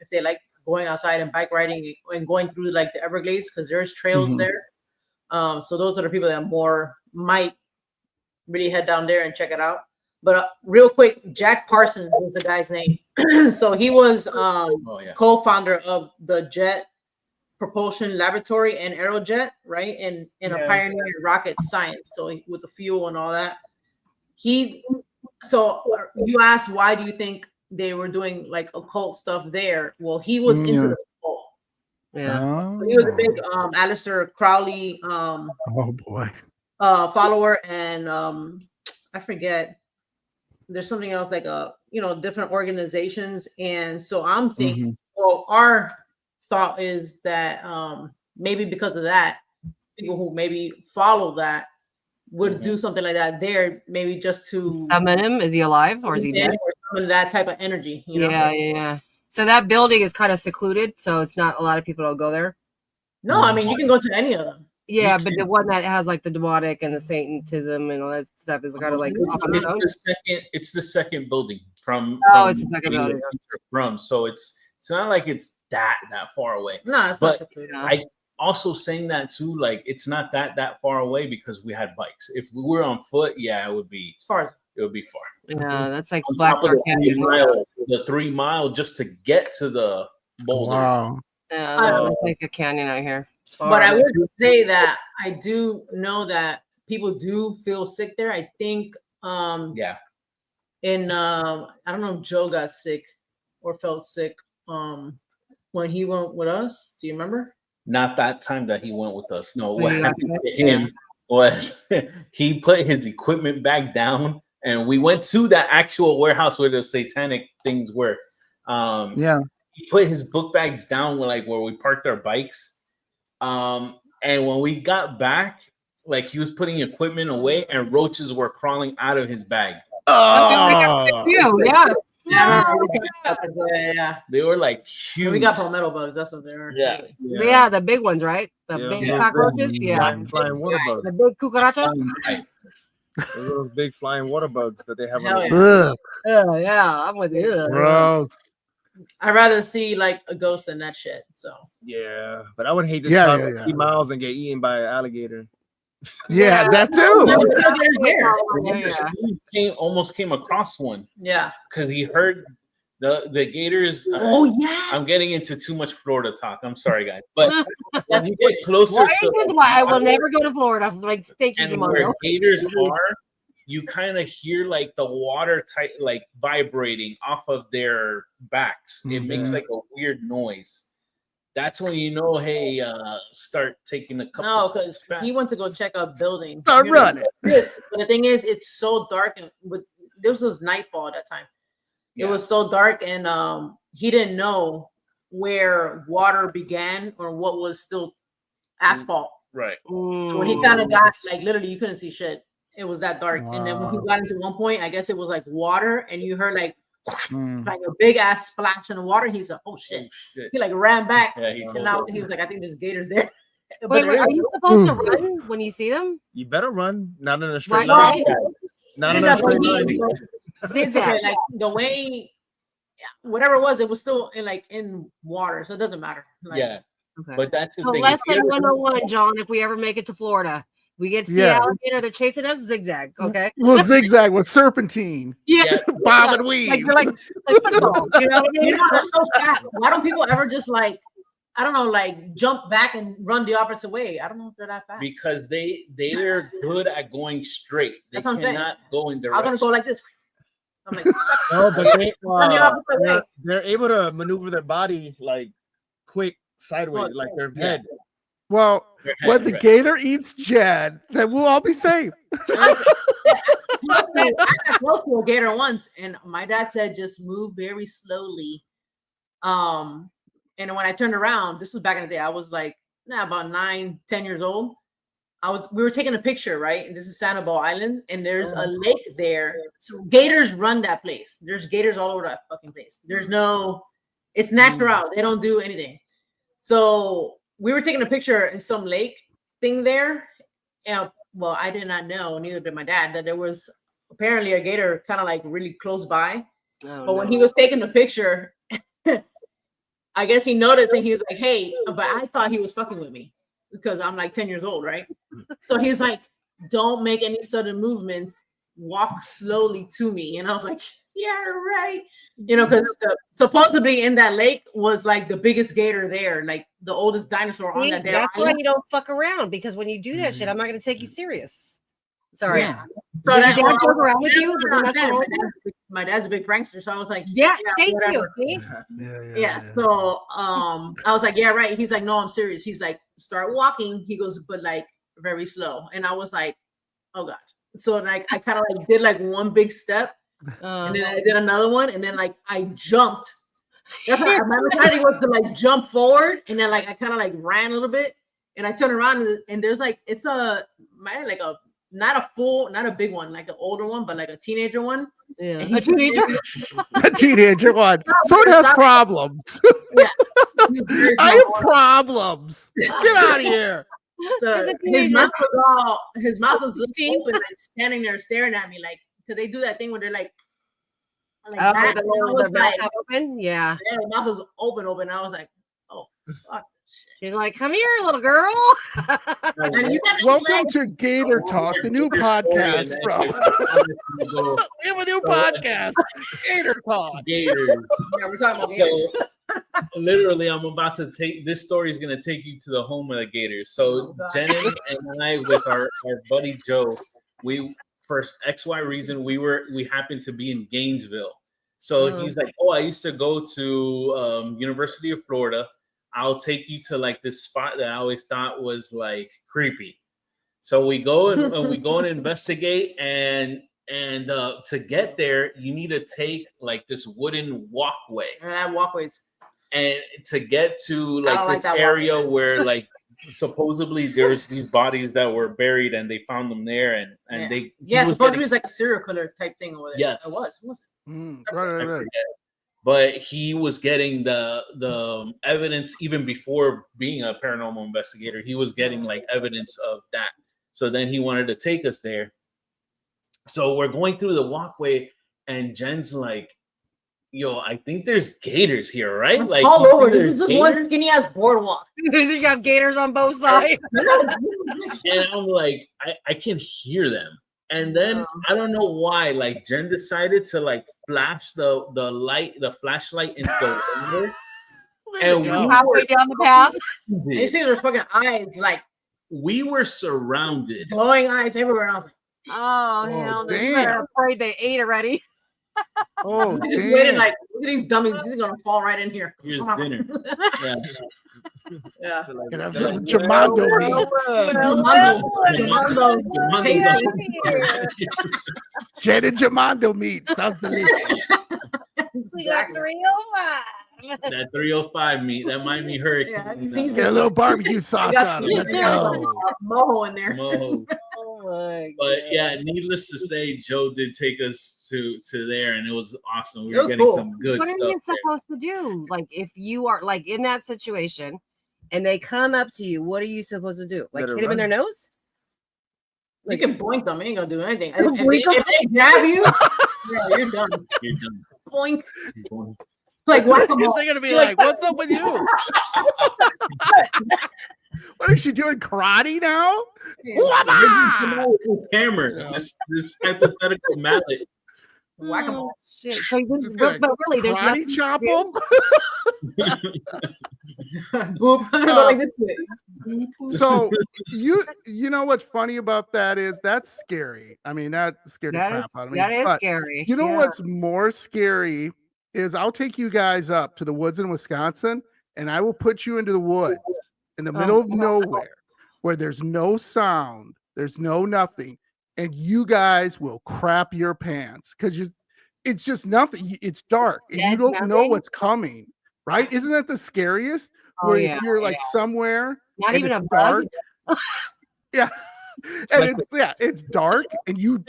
they like going outside and bike riding and going through like the Everglades, because there's trails there." So those are the people that might really head down there and check it out. But real quick, Jack Parsons was the guy's name. So he was co-founder of the Jet Propulsion Laboratory and Aerojet, right? And a pioneer in rocket science. So with the fuel and all that. So you asked, why do you think they were doing like occult stuff there? Well, he was into the occult. Yeah. He was a big Aleister Crowley follower, and I forget. There's something else like different organizations. And so I'm thinking, well, our thought is that maybe because of that, people who maybe follow that would do something like that there, maybe just to summon him. Is he alive or is he dead? Or summon that type of energy. Yeah. So that building is kind of secluded, so it's not a lot of people will go there. No, I mean you can go to any of them. Yeah, but the one that has like the demonic and the Satanism and all that stuff is kind of like it's the second building from. It's the second building from. So it's not like it's that far away. No, it's not. I also saying that too, like it's not that far away because we had bikes. If we were on foot, it would be far. It would be far. Yeah, that's like on top of the 3 mile just to get to the boulder. Wow. Yeah, it's like a canyon out here. But I would say that I do know that people do feel sick there. I think I don't know if Joe got sick or felt sick when he went with us. Do you remember? Not that time that he went with us. No, what happened to him was he put his equipment back down, and we went to that actual warehouse where the satanic things were. Yeah. He put his book bags down where we parked our bikes. And when we got back, like he was putting equipment away, and roaches were crawling out of his bag. Oh, Yeah. Yeah. They were like huge. We got palmetto bugs. That's what they were. Yeah, the big ones, right? The big cockroaches. Yeah. Flying water bugs. The big cucarachas. Those big flying water bugs that they have. Hell On ugh, Yeah, I'm with you. gross. I'd rather see like a ghost than that shit. So Yeah, but I would hate to Yeah, travel yeah, yeah. 3 miles and get eaten by an alligator. Yeah, that too. Almost came across one Yeah. because he heard the gators. Oh yeah. I'm getting into too much Florida talk. I'm sorry, guys, but when you get closer Why I will never go to Florida. Like, thank you, and Jamal. where gators are, you kind of hear like the water like vibrating off of their backs. It makes like a weird noise. That's when you know, hey, start taking a couple. No, because he went to go check a building. Start running. This, but the thing is, it's so dark, and this was nightfall at that time. It was so dark, and he didn't know where water began or what was still asphalt. Right. So when he kind of got like literally, you couldn't see shit. It was that dark, and then when he got into one point, I guess it was like water, and you heard like a big ass splash in the water. He's like, "Oh shit!" He like ran back, Yeah, and now he was like, "I think there's gators there." Wait, are you supposed to run when you see them? You better run, not in a straight Right. line. Not in a straight line. It's okay, like the way, whatever it was still in water, so it doesn't matter. Like, Yeah, Okay. but that's the So thing. less than 101, John, if we ever make it to Florida. We get to see alligator, they're chasing us zigzag, okay? Well, zigzag with serpentine. Yeah. Bob and weave. Like you're like football, you know what I mean? You know, they're so fast. Why don't people ever just like, I don't know, like jump back and run the opposite way? I don't know if they're that fast. Because they're good at going straight. They That's what I'm saying. cannot go in I'm direction. gonna go like this. I'm like, No, but run the opposite way. they're able to maneuver their body like quick sideways, Well, like their head. Well, Their head, when the right. gator eats Jed, then we'll all be safe. I got close to a gator once, and my dad said just move very slowly. And when I turned around, this was back in the day. I was like, about 9, 10 years old. We were taking a picture, right? And this is Sanibel Island, and there's a lake there. So gators run that place. There's gators all over that fucking place. It's natural. They don't do anything. So we were taking a picture in some lake thing there. And well, I did not know, neither did my dad, that there was apparently a gator kind of like really close by. But when he was taking the picture, I guess he noticed and he was like, hey, but I thought he was fucking with me because I'm like 10 years old, right? So he's like, don't make any sudden movements, walk slowly to me. And I was like, yeah, right. You know, because supposedly in that lake was like the biggest gator there, like the oldest dinosaur on that damn That's why island. you don't fuck around, because when you do that shit, I'm not going to take you serious. Sorry. Yeah. So Did that your dad joke around with you? No, That's no, all? my dad's a big prankster, so I was like, Yeah, thank whatever. you. See? Yeah. So I was like, yeah, right. He's like, no, I'm serious. He's like, start walking. He goes, but like very slow. And I was like, oh god. So like I kind of like did like one big step, and then I did another one, and then like I jumped. That's why my mentality was to like jump forward, and then like I kind of like ran a little bit, and I turned around, and there's like not a big one, like an older one, but like a teenager one. Yeah. And A teenager? A teenager one. So it has problems. Yeah. He's very I small. have problems. Get out of here. So his mouth was open, like standing there staring at me, like, because they do that thing where they're like that. And I was like, open? Yeah. yeah, the mouth was open. I was like, oh, fuck. She's like, come here, little girl. And you got Welcome to Gator Talk, the new podcast, bro. We have a new podcast, Gator Talk. Gators. Yeah, we're talking about So gators. literally, I'm about to take this story is going to take you to the home of the Gators. So Jen and I, with our buddy Joe, we for XY reason we happened to be in Gainesville. So he's like, oh, I used to go to University of Florida. I'll take you to like this spot that I always thought was like creepy. So we go and investigate, and to get there, you need to take like this wooden walkway, And that walkways. and to get to I like don't like this that area walkway. where like supposedly there's these bodies that were buried, and they found them there, and Yeah. they Yeah, was supposed to getting- be like a serial killer type thing over there. Yes. It was. Right. But he was getting the evidence even before being a paranormal investigator. He was getting like evidence of that. So then he wanted to take us there. So we're going through the walkway, and Jen's like, "Yo, I think there's gators here, right? Like all you over. think This there's is one gators?" skinny ass boardwalk. You got gators on both sides. And I'm like, I can hear them. And then I don't know why, like Jen decided to like flash the flashlight into the water. And we Halfway down the path. And you see there's fucking eyes, like we were surrounded. glowing eyes everywhere. And I was like, Oh, hell no. damn. You better pray they ate already. Oh, we just waited damn. like, look at these dummies. These are gonna fall right in here. Here's Come on. dinner. Yeah. Yeah. Can I have some Jamando meat? Jen and Jamando meat. Sounds delicious. We got Exactly. 305. That 305 meat, that might be hurt. Yeah, it seems Get a little barbecue sauce on it. Let's go. Moho in there. Moho. Oh my But God. yeah, needless to say, Joe did take us to there, and it was awesome. We It were was getting cool. some good What are stuff you there. supposed to do? Like, if you are like in that situation and they come up to you, what are you supposed to do? Like, Let it hit them in run. their nose? You can boink them. It ain't gonna do anything. You boink If they grab you, yeah, you're done. You're done. Boink. You're done. Like whack-a-mole. They're gonna be like, "What's up with you? What is she doing? Karate now?" With this camera, this hypothetical mallet. Whack-a-mole. Oh, shit. So, Just gonna but really, there's Karate nothing. chop them. Boop. Go like this to it. So you know what's funny about that is that's scary. I mean, that scared the crap out of me. That is But scary. you know Yeah. what's more scary is I'll take you guys up to the woods in Wisconsin, and I will put you into the woods in the middle of nowhere where there's no sound, there's no nothing, and you guys will crap your pants because it's just nothing. It's dark and you Dead don't know nothing? what's coming, right? Isn't that the scariest? Oh, Where yeah, you're like somewhere, Not and even it's a bug. yeah. like It's dark and you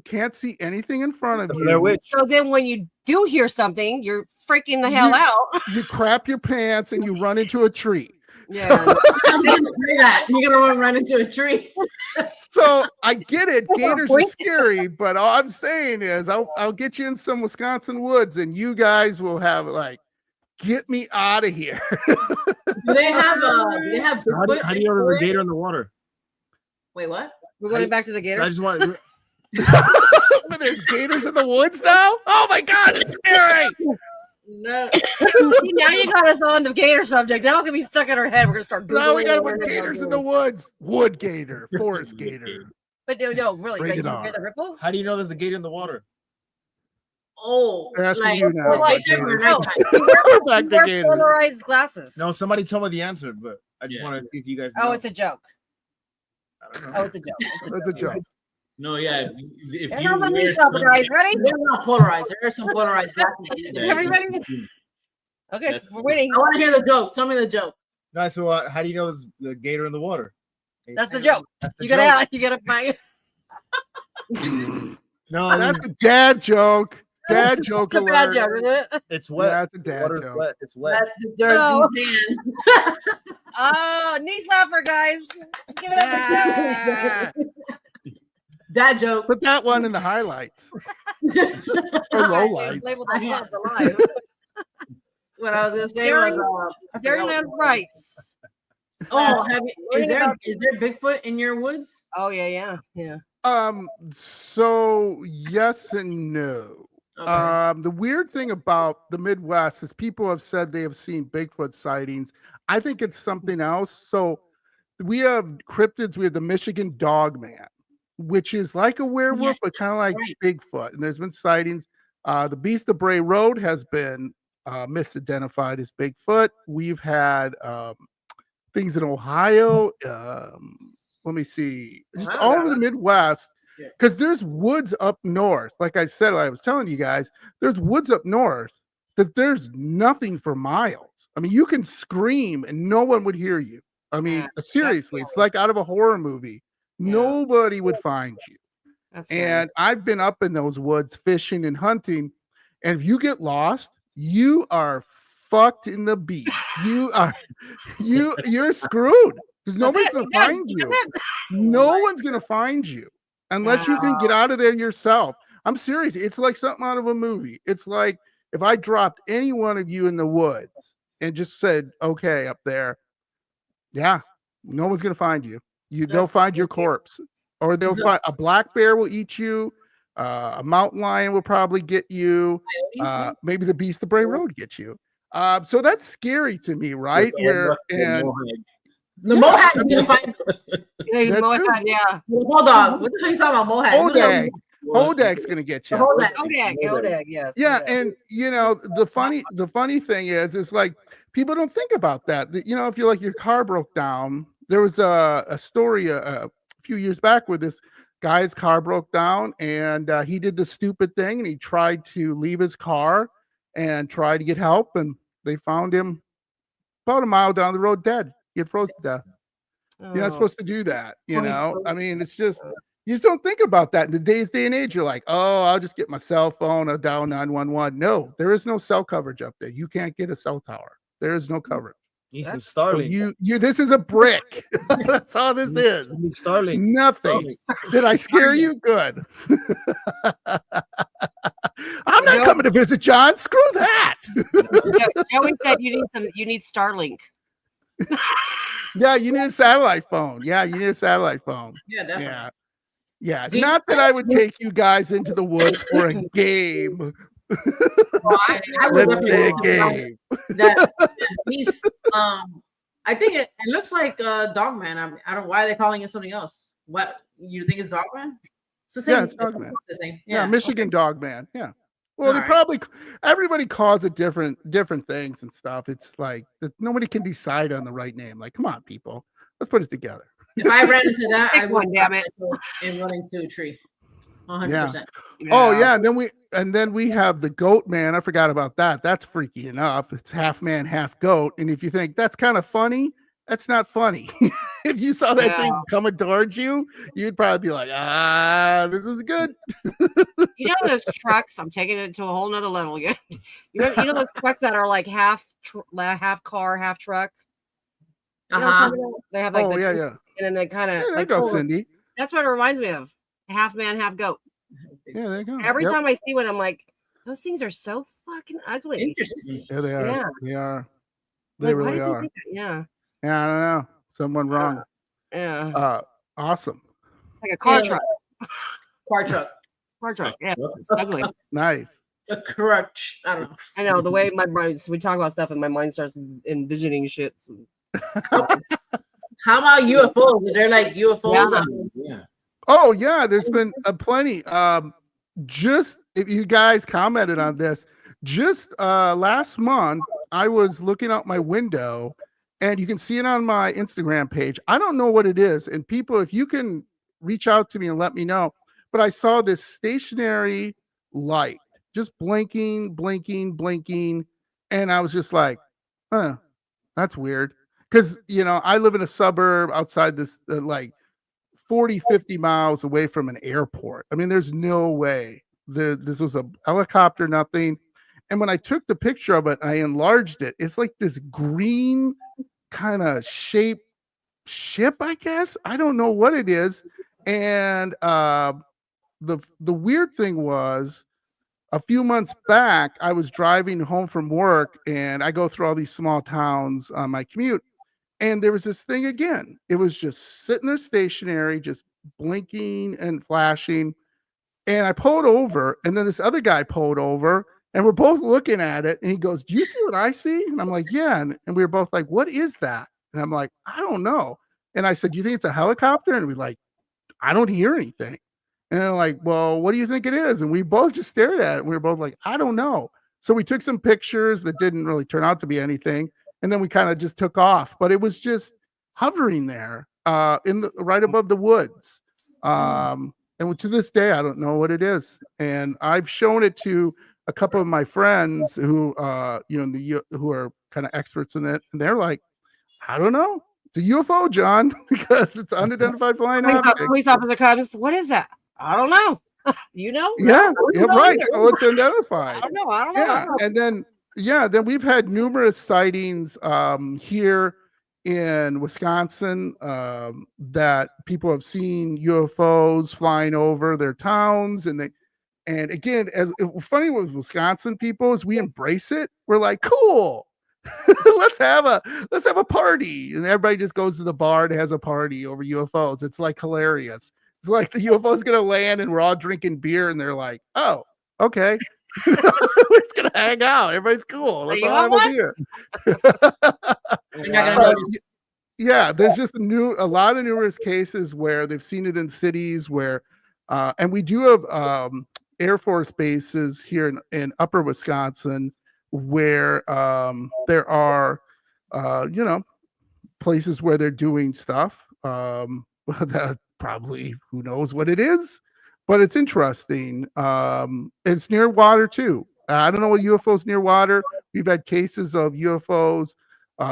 can't see anything in front of Blair you. Witch. So then when you do hear something, you're freaking the hell out. You crap your pants and you run into a tree. Yeah. I didn't say that. You're gonna run into a tree. So I get it. Gators are Boink. scary, but all I'm saying is I'll get you in some Wisconsin woods and you guys will have like, get me out of here. Do they have Bigfoot? How do you know there's a gator in the water? Wait, what? We're going back to the gator. I just want. But there's gators in the woods now? Oh my god, it's scary. No. See, now you got us on the gator subject. Now it's gonna be stuck in our head. We're gonna start Now we Googling gotta where put they're gators in going. the woods. Wood gator, forest gator. But no, really, like Rated you R. hear the ripple? How do you know there's a gator in the water? Oh, They're asking like you now. daytime or No, nighttime? you wear, Back you to wear gators. polarized glasses. No, somebody told me the answer, but I just Yeah. wanted to see if you guys. Oh, know. it's a joke. I don't know. Oh, it's a joke. That's a joke. No, yeah. If And you on the wear news up, some- guys. Ready? They're not polarized. There are some polarized glasses. Yeah, Everybody? Okay, That's- we're waiting. I want to hear the joke. Tell me the joke. No, so how do you know there's the gator in the water? That's the joke. That's the You joke. gotta find. No, That's a dad joke. Dad joke It's a bad alert. joke, isn't it? it's wet. Yeah, it's a dad Water's joke. wet. It's wet. That deserves No. these hands. Oh, knee slapper, guys. Give it up for Ah, Dad joke. put that one in the highlights or low lights. Labeled the front of the line. What I was gonna say was I forgot Dairyland what- Frights. Oh, have you, Learning about- is there Bigfoot in your woods? Oh yeah. So yes and no. Okay. The weird thing about the Midwest is people have said they have seen Bigfoot sightings. I think it's something else. So we have cryptids. We have the Michigan Dog Man, which is like a werewolf, Yes, but kind of like right. Bigfoot. And there's been sightings. The Beast of Bray Road has been misidentified as Bigfoot. We've had things in Ohio. let me see, just Wow, all that over the was- Midwest. Yeah. Because there's woods up north. Like I said, I was telling you guys, there's woods up north that there's nothing for miles. I mean, you can scream and no one would hear you. I mean, Yeah, seriously, it's like out of a horror movie. Yeah. Nobody would find you. That's scary. And I've been up in those woods fishing and hunting. And if you get lost, you are fucked in the beat. You're screwed because nobody's gonna find you. No one's gonna find you unless you can get out of there yourself. I'm serious. It's like something out of a movie. It's like if I dropped any one of you in the woods and just said, okay, up there, yeah, no one's gonna find you. They'll find your corpse, or they'll find a black bear will eat you. A mountain lion will probably get you. Maybe the beast of Bray Road gets you. So that's scary to me, right? Yeah, The Mohawk's gonna find. That's Mohawk, yeah. Hold on. What the hell are you talking about, Mohawk? Hodak's gonna get you. Hodag, yes. Yeah, Hodag. and you know the funny thing is like people don't think about that. You know, if you like your car broke down, there was a story a few years back where this guy's car broke down and he did the stupid thing and he tried to leave his car and try to get help, and they found him about a mile down the road dead. He had frozen to death. You're not supposed to do that, you know. I mean, it's just you just don't think about that in today's day and age. You're like, oh, I'll just get my cell phone or dial 911. No, there is no cell coverage up there. You can't get a cell tower. There is no coverage. He's in So Starlink. you this is a brick. That's all this is. Starlink. Nothing. Did I scare you? Good. I'm not coming to visit John. Screw that. Joey said you need Starlink. Yeah, you need a satellite phone. Yeah, you need a satellite phone. Yeah, definitely. Yeah. It's not that I would take you guys into the woods for a game. Well, I would Let's play a definitely game. that beast. I think it looks like Dogman. I don't. Why are they calling it something else? What you think is Dogman? It's the same. Yeah, it's Dogman. The same. Yeah, Michigan Dogman. Yeah. Well, they All right. probably everybody calls it different things and stuff. It's like nobody can decide on the right name. Like, come on, people, let's put it together. If I ran into that, I Pick would one, damn it. and run into a tree. 100%. Oh yeah, and then we have the goat man. I forgot about that. That's freaky enough. It's half man, half goat. And if you think that's kind of funny, that's not funny. If you saw that thing coming towards you, you'd probably be like, this is good. You know those trucks? I'm taking it to a whole nother level again. You know those trucks that are like half car, half truck. You know what I'm talking about? They have like yeah. and then they kind of There you go, Cindy. That's what it reminds me of. Half man, half goat. Yeah, there you go. Every time I see one, I'm like, those things are so fucking ugly. Interesting. Yeah, they are. Yeah. They are. They Like, why really did they are. think that? Yeah. Yeah, I don't know. Someone wrong. Yeah. Awesome. Like a car truck. Car truck. Car truck. Yeah. It's ugly. Nice. A crutch. I don't know. I know the way my mind. We talk about stuff, and my mind starts envisioning shit. So. How about UFOs? Are there like UFOs? Yeah. Oh yeah, there's been plenty. Just if you guys commented on this, just last month I was looking out my window, and you can see it on my Instagram page. I don't know what it is, and people, if you can reach out to me and let me know. But I saw this stationary light just blinking, and I was just like, that's weird. Because I live in a suburb outside this like 40, 50 miles away from an airport. I mean, there's no way this was a helicopter, nothing. And when I took the picture of it, I enlarged it. It's like this green kind of shaped ship, I guess. I don't know what it is. And the weird thing was, a few months back, I was driving home from work, and I go through all these small towns on my commute. And there was this thing again. It was just sitting there stationary, just blinking and flashing. And I pulled over, and then this other guy pulled over, and we're both looking at it. And he goes, "Do you see what I see?" And I'm like, "Yeah." And we were both like, "What is that?" And I'm like, "I don't know." And I said, "Do you think it's a helicopter?" And we're like, "I don't hear anything." And they're like, "Well, what do you think it is?" And we both just stared at it. And we were both like, "I don't know." So we took some pictures that didn't really turn out to be anything. And then we kind of just took off, but it was just hovering there. right above the woods. And to this day, I don't know what it is. And I've shown it to a couple of my friends who, who are kind of experts in it, and they're like, I don't know. It's a UFO, John, because it's unidentified flying object. Police officer comes. What is that? I don't know. You know? Yeah, No, right. either. So it's identified. I don't know. I don't know. Yeah, and then we've had numerous sightings here in Wisconsin that people have seen UFOs flying over their towns, and again, as funny with Wisconsin people is we embrace it. We're like, cool. let's have a party, and everybody just goes to the bar and has a party over UFOs. It's like hilarious. It's like the UFO is gonna land and we're all drinking beer, and they're like, oh, okay. We're just gonna hang out. Everybody's cool. Let's all have a beer. You're not gonna notice. Yeah, there's just a lot of numerous cases where they've seen it in cities where, and we do have Air Force bases here in Upper Wisconsin where there are, places where they're doing stuff that probably who knows what it is, but it's interesting. It's near water too. I don't know what UFOs near water. We've had cases of UFOs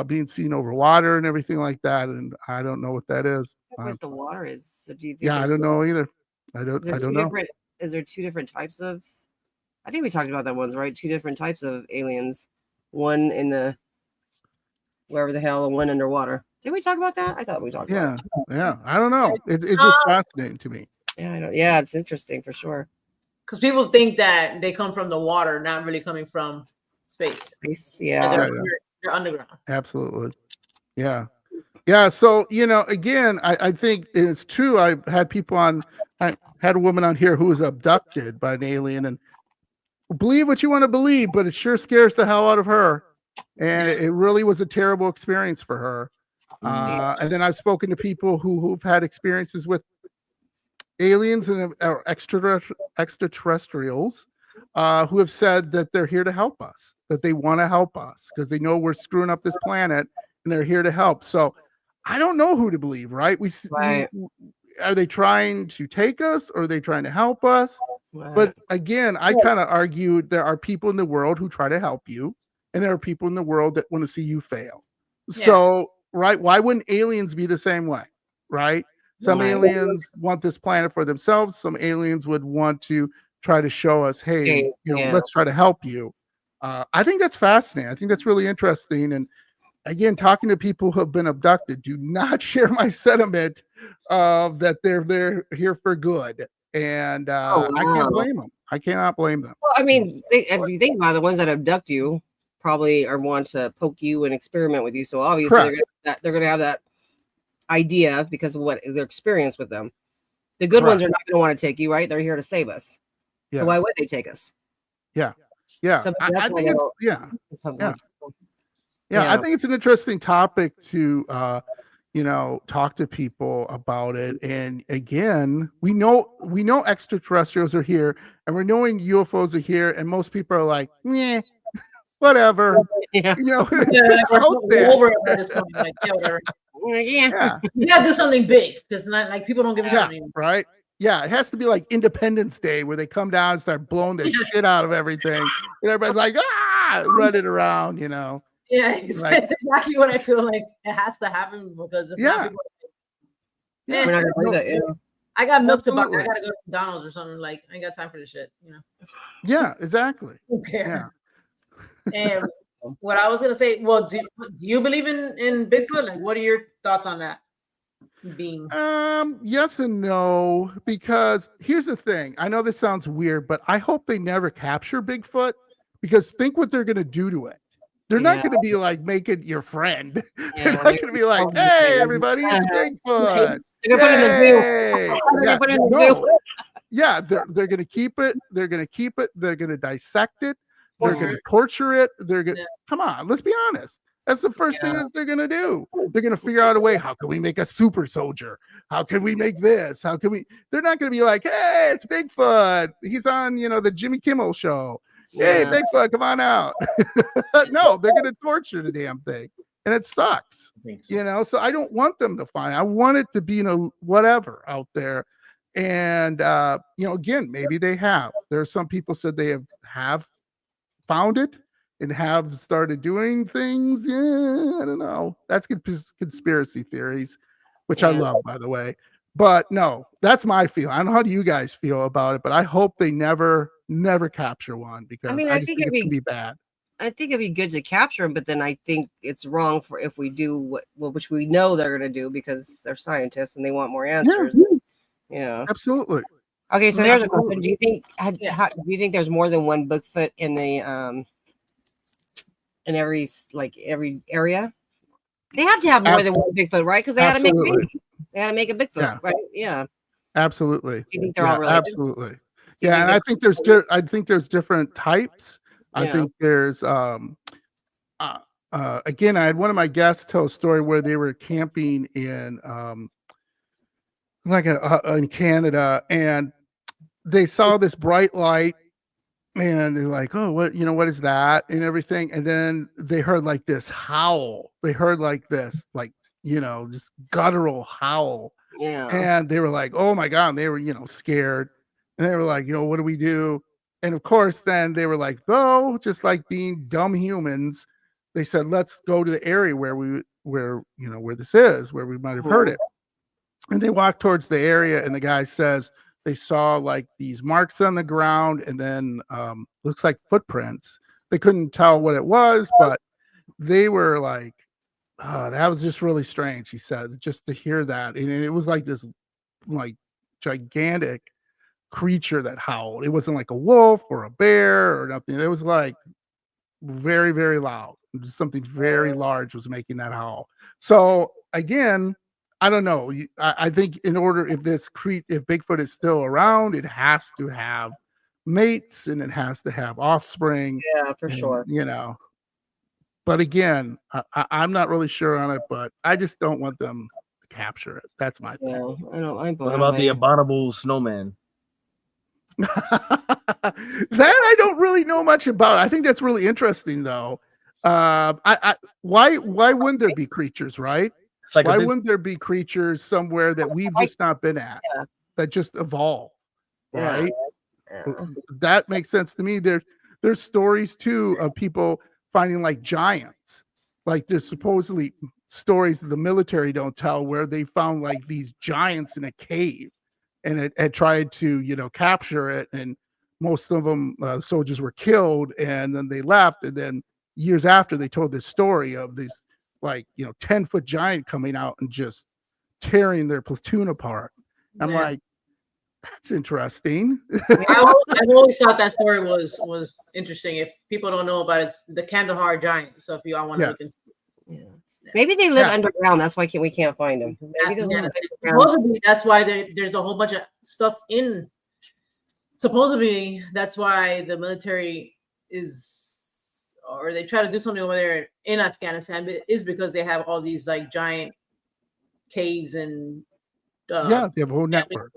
being seen over water and everything like that, and I don't know what that is. What the water is? So do you think? Yeah, I don't know either. I don't know. Is there two different types of? I think we talked about that once, right? Two different types of aliens. One in the wherever the hell, and one underwater. Did we talk about that? I thought we talked about it. Yeah. I don't know. It's just fascinating to me. Yeah, I know. Yeah, it's interesting for sure. Because people think that they come from the water, not really coming from space. Yeah. They're underground. Absolutely. Yeah. So, again, I think it's true. I've had people on, I had a woman on here who was abducted by an alien, and believe what you want to believe, but it sure scares the hell out of her. And it really was a terrible experience for her. And then I've spoken to people who've had experiences with aliens and extraterrestrials who have said that they're here to help us, that they want to help us because they know we're screwing up this planet and they're here to help. So I don't know who to believe, right? Are they trying to take us or are they trying to help us? Right. But again, I kind of argue there are people in the world who try to help you, and there are people in the world that want to see you fail. Yeah. So, right, why wouldn't aliens be the same way, right? Some aliens want this planet for themselves. Some aliens would want to try to show us, hey, let's try to help you. I think that's fascinating. I think that's really interesting. And again, talking to people who have been abducted, do not share my sentiment of that they're here for good. And I can't blame them. I cannot blame them. Well, I mean, if you think about it, the ones that abduct you probably are want to poke you and experiment with you. So obviously they're going to have that idea because of what their experience with them. The good ones are not going to want to take you, right? They're here to save us. Yeah. So why would they take us? Yeah. So I think it's I think it's an interesting topic to talk to people about it. And again, we know extraterrestrials are here, and we're knowing UFOs are here, and most people are like, meh, whatever. Yeah. You gotta do something big because not like people don't give a shit. Right. Yeah, it has to be like Independence Day where they come down and start blowing the shit out of everything, and everybody's like, running around, Yeah, it's exactly what I feel like it has to happen because if not, people I got milk to buy. I gotta go to McDonald's or something. Like, I ain't got time for this shit, Yeah, exactly. Who cares? Yeah. And what I was gonna say, well, do you believe in Bigfoot? Like, what are your thoughts on that? Beings? Yes and no, because here's the thing. I know this sounds weird, but I hope they never capture Bigfoot, because think what they're gonna do to it. They're not going to be like, make it your friend. They're not going to be like, hey, everybody, it's Bigfoot. They're going to put it in the zoo. Yeah, they're going to keep it. They're going to keep it. They're going to dissect it. They're going to torture it. They're going to, come on, let's be honest. That's the first thing that they're going to do. They're going to figure out a way. How can we make a super soldier? How can we make this? How can we? They're not going to be like, hey, it's Bigfoot. He's on, the Jimmy Kimmel show. Hey, Bigfoot, come on out. No, they're going to torture the damn thing. and it sucks. I think so. So I don't want them to find. I want it to be whatever out there. And again, maybe they have. There are some people said they have found it and have started doing things. Yeah, I don't know. That's conspiracy theories, which I love, by the way. But no, that's my feeling. I don't know how do you guys feel about it, but I hope they never capture one, because I just think it's gonna be bad. I think it'd be good to capture them, but then I think it's wrong for if we do which we know they're going to do because they're scientists and they want more answers. Yeah, absolutely. Okay, so there's a question. Do you think do you think there's more than one Bigfoot in the in every area? They have to have more than one Bigfoot, right? Because they had to make a baby. They had to make a Bigfoot, right? Yeah, absolutely. Do you think they're all related? Absolutely. Yeah, and I think there's different types. I think there's again, I had one of my guests tell a story where they were camping in in Canada, and they saw this bright light, and they're like, oh, what is that, and everything. And then they heard like this howl. They heard like this, this guttural howl. Yeah. And they were like, oh my God. And they were, scared. And they were like, what do we do? And of course, then they were like, though, just like being dumb humans, they said, let's go to the area where this is, where we might have heard it. And they walked towards the area, and the guy says they saw like these marks on the ground, and then looks like footprints. They couldn't tell what it was, but they were like, oh, that was just really strange, he said, just to hear that. And it was like this gigantic creature that howled. It wasn't like a wolf or a bear or nothing. It was like very, very loud. Something very large was making that howl. So again, I don't know. I think if Bigfoot is still around, it has to have mates and it has to have offspring. Yeah, for sure. But again, I'm not really sure on it, but I just don't want them to capture it. That's my thing. What about the abominable snowman? That I don't really know much about. I think that's really interesting, though. Why wouldn't there be creatures, right? Why wouldn't there be creatures somewhere that we've just not been at that just evolve, right? That makes sense to me. There's stories too of people finding like giants. Like there's supposedly stories that the military don't tell where they found like these giants in a cave, and it had tried to capture it, and most of them soldiers were killed, and then they left, and then years after they told this story of this 10-foot giant coming out and just tearing their platoon apart. I'm like, that's interesting. I've always thought that story was interesting. If people don't know about it, it's the Kandahar giant. So if you all want to look into maybe they live underground. That's why we can't find them. Supposedly, that's why there's a whole bunch of stuff in. Supposedly, that's why the military or they try to do something over there in Afghanistan, is because they have all these like giant caves and they have a whole network.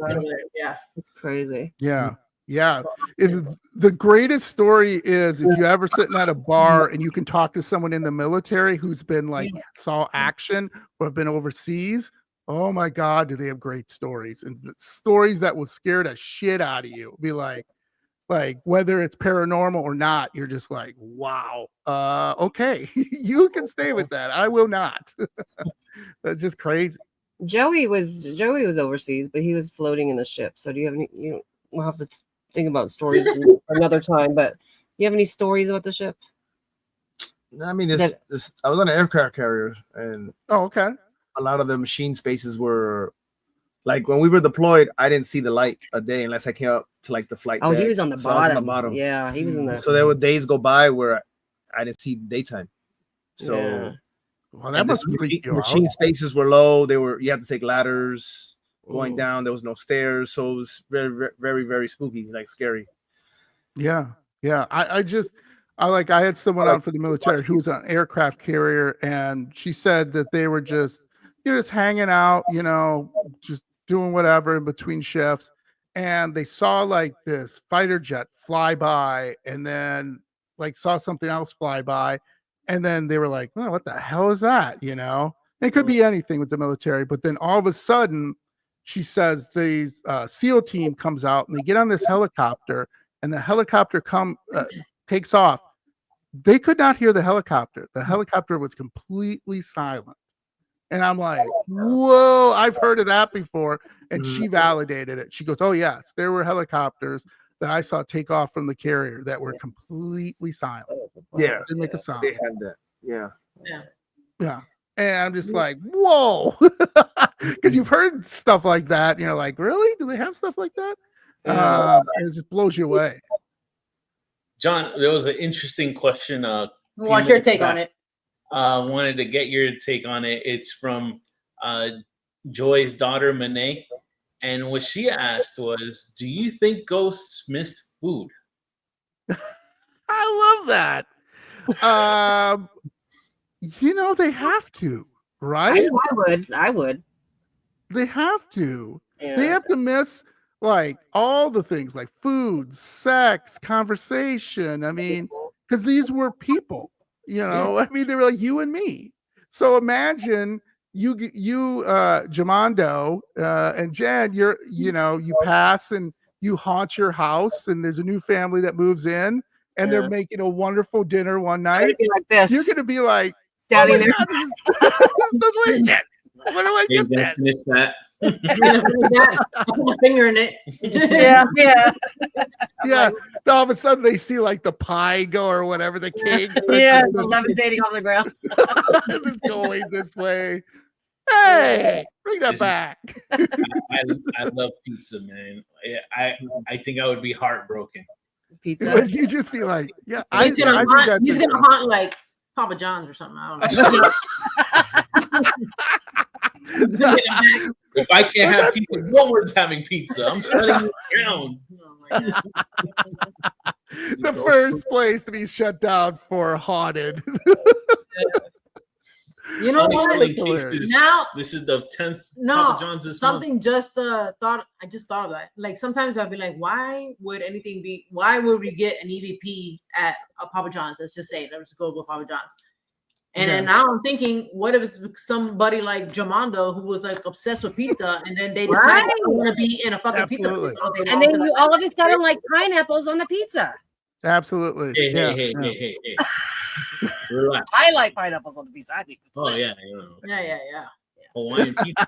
Yeah, it's crazy. Yeah. The greatest story is if you ever sitting at a bar and you can talk to someone in the military who's been saw action or have been overseas. Oh my God, do they have great stories, and stories that will scare the shit out of you. Be like whether it's paranormal or not, you're just like, wow, okay, you can stay with that. I will not. That's just crazy. Joey was overseas, but he was floating in the ship. So do you have any? We'll have to think about stories another time. But do you have any stories about the ship? I mean, I was on an aircraft carrier, and okay, a lot of the machine spaces were. Like when we were deployed, I didn't see the light a day unless I came up to the flight. Oh, deck. He was on the bottom. Yeah, he was in there. So there were days go by where I didn't see daytime. So well, that must be machine spaces were low. You had to take ladders going down. There was no stairs, so it was very, very, very, very spooky, scary. Yeah. I had someone out for the military who was on an aircraft carrier, and she said that they were just hanging out, just doing whatever in between shifts, and they saw this fighter jet fly by, and then saw something else fly by, And then they were like, "Oh, what the hell is that?" You know, it could be anything with the military. But then all of a sudden, she says the SEAL team comes out and they get on this helicopter, and the helicopter takes off. They could not hear the helicopter. The helicopter was completely silent. And I'm like, whoa, I've heard of that before. And she validated it. She goes, oh, yes, there were helicopters that I saw take off from the carrier that were completely silent. Yeah. Didn't make a sound. They had that. Yeah. Yeah. And I'm just like, whoa. Because you've heard stuff like that. You know, like, really? Do they have stuff like that? And it just blows you away. John, there was an interesting question. What's your take on it? Wanted to get your take on it. It's from Joy's daughter, Monet. And what she asked was, do you think ghosts miss food? I love that. You know, they have to, right? I would. They have to. Yeah. They have to miss like all the things like food, sex, conversation. I mean, because these were people, you know, I mean, they were like you and me. So imagine you Jamando and Jen, you pass and you haunt your house and there's a new family that moves in and they're making a wonderful dinner one night. Like this. You're going to be like, standing there. God, this is delicious. Where do I get that? I put my finger in it. Yeah. All of a sudden they see like the pie go or whatever, the cake. Levitating off the ground. It's going this way. Hey, bring that back. I love pizza, man. I think I would be heartbroken. Pizza. But you just be like, yeah. He's gonna haunt like Papa John's or something. I don't know. If I can't have pizza, no one's having pizza. I'm shutting you down. The first place to be shut down for haunted. You know what? Now this is the 10th Papa John's this something month. I just thought of that. Like sometimes I'll be like, why would we get an EVP at a Papa John's? Let's just say, let's go to Papa John's. And then now I'm thinking, what if it's somebody like Jamando who was like obsessed with pizza, and then they decide they want to be in a fucking pizza place all day long, and then you all of a sudden like pineapples on the pizza. Absolutely. Hey. Relax. I like pineapples on the pizza. I think it's delicious. Yeah. Hawaiian pizza.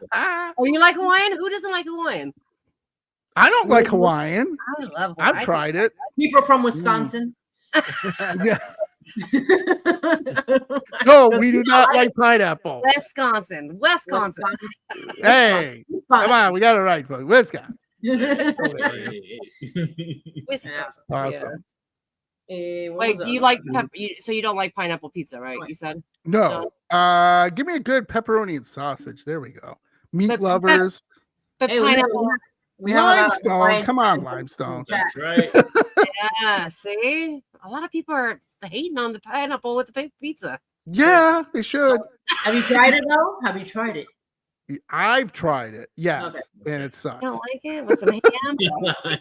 Oh, you like Hawaiian? Who doesn't like Hawaiian? I don't like Hawaiian. I love Hawaiian. I've tried it. People from Wisconsin. Yeah. No, we do not like pineapple. Wisconsin. Hey, come on, we got it right, folks. Wisconsin. Wisconsin. Awesome. Wait, do you like so you don't like pineapple pizza, right? You said no. Give me a good pepperoni and sausage. There we go. Meat lovers. But pineapple. We limestone. Come on, limestone. That's right. Yeah, see, a lot of people are hating on the pineapple with the pizza. Yeah, they should. Have you tried it though? Have you tried it? I've tried it, yes, and it sucks. You don't like it with some ham?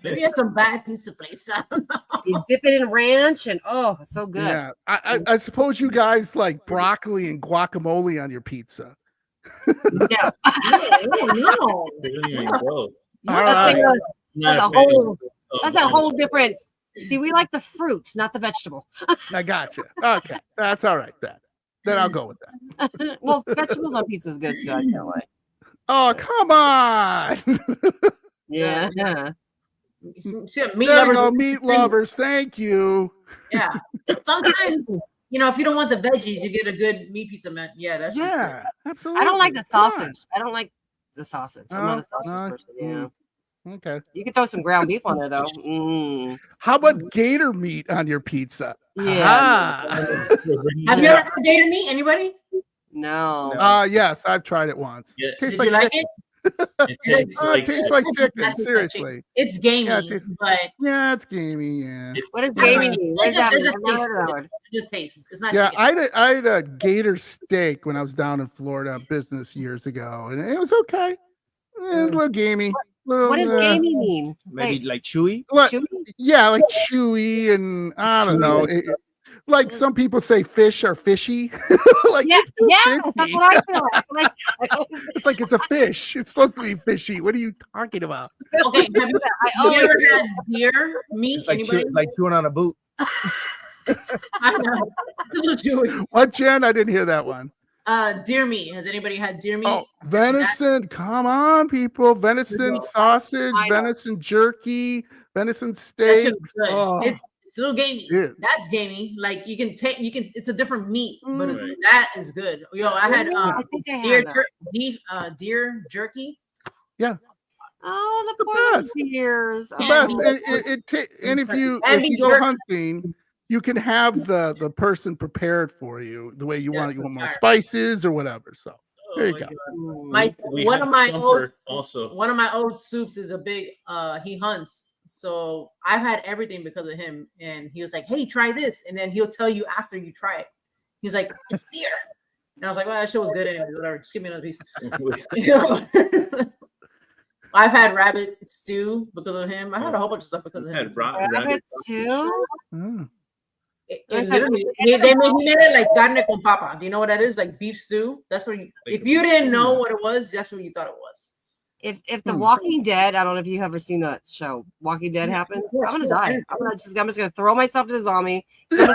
Maybe it's some bad pizza place. I don't know. You dip it in ranch, and it's so good. Yeah, I suppose you guys like broccoli and guacamole on your pizza. No. All right. That's a whole different. See, we like the fruit, not the vegetable. I got you. Okay, that's all right then I'll go with that. Well, vegetables on pizza is good too. I feel like. Oh, come on. Yeah. Meat lovers. Thank you. Yeah. Sometimes, if you don't want the veggies, you get a good meat pizza, man. Yeah, that's absolutely. I don't like the sausage. I'm not a sausage person. Yeah. Okay. You can throw some ground beef on there though. How about gator meat on your pizza? Yeah. Have you ever had gator meat? Anybody? No. Yes, I've tried it once. Yeah. Tastes Did you like it? It tastes like chicken. Seriously. It's gamey, but it's gamey. Yeah. What is gamey mean? It's a taste. It's not. Yeah, chicken. I had a gator steak when I was down in Florida on business years ago, and it was okay. It was a little gamey. What does gamey mean? Maybe like chewy? Chewy? Yeah, like chewy, and I don't know. Like some people say fish are fishy. Like Yes, it's too yes, that's fishy. what I feel like. It's like it's a fish. It's supposed to be fishy. What are you talking about? Okay, have you ever had deer meat? It's like, Anybody? like chewing on a boot. I know. It's a little chewy. What, Jen? I didn't hear that one. Deer meat. Has anybody had deer meat? Oh, venison. Come on, people. Venison sausage, I know. venison jerky, venison That steak. shit was good. Oh, It's a little gamey. yeah. That's gamey. Like you can, it's a different meat, but it's, Right. that is good. Yo, I had I think I deer, had that. deer jerky. Oh, The the poor best. deers. The Oh. best. And if you go hunting, you can have the person prepared for you the way you want it. You want more spices or whatever. So there you go. One of my old also. One of my old soups is a big he hunts. So I've had everything because of him. And he was like, hey, try this. And then he'll tell you after you try it. He's like, it's deer. And I was like, well, that shit was good anyway. Whatever. Just give me another piece. I've had rabbit stew because of him. I had a whole bunch of stuff because of him. Rabbits too? They made it like carne con papa. Do you know what that is? Like beef stew. That's what if you didn't know what it was, that's what you thought it was. If The Walking Dead, I don't know if you've ever seen that show, Walking Dead happens, I'm gonna die. I'm just gonna throw myself to the zombie. I'm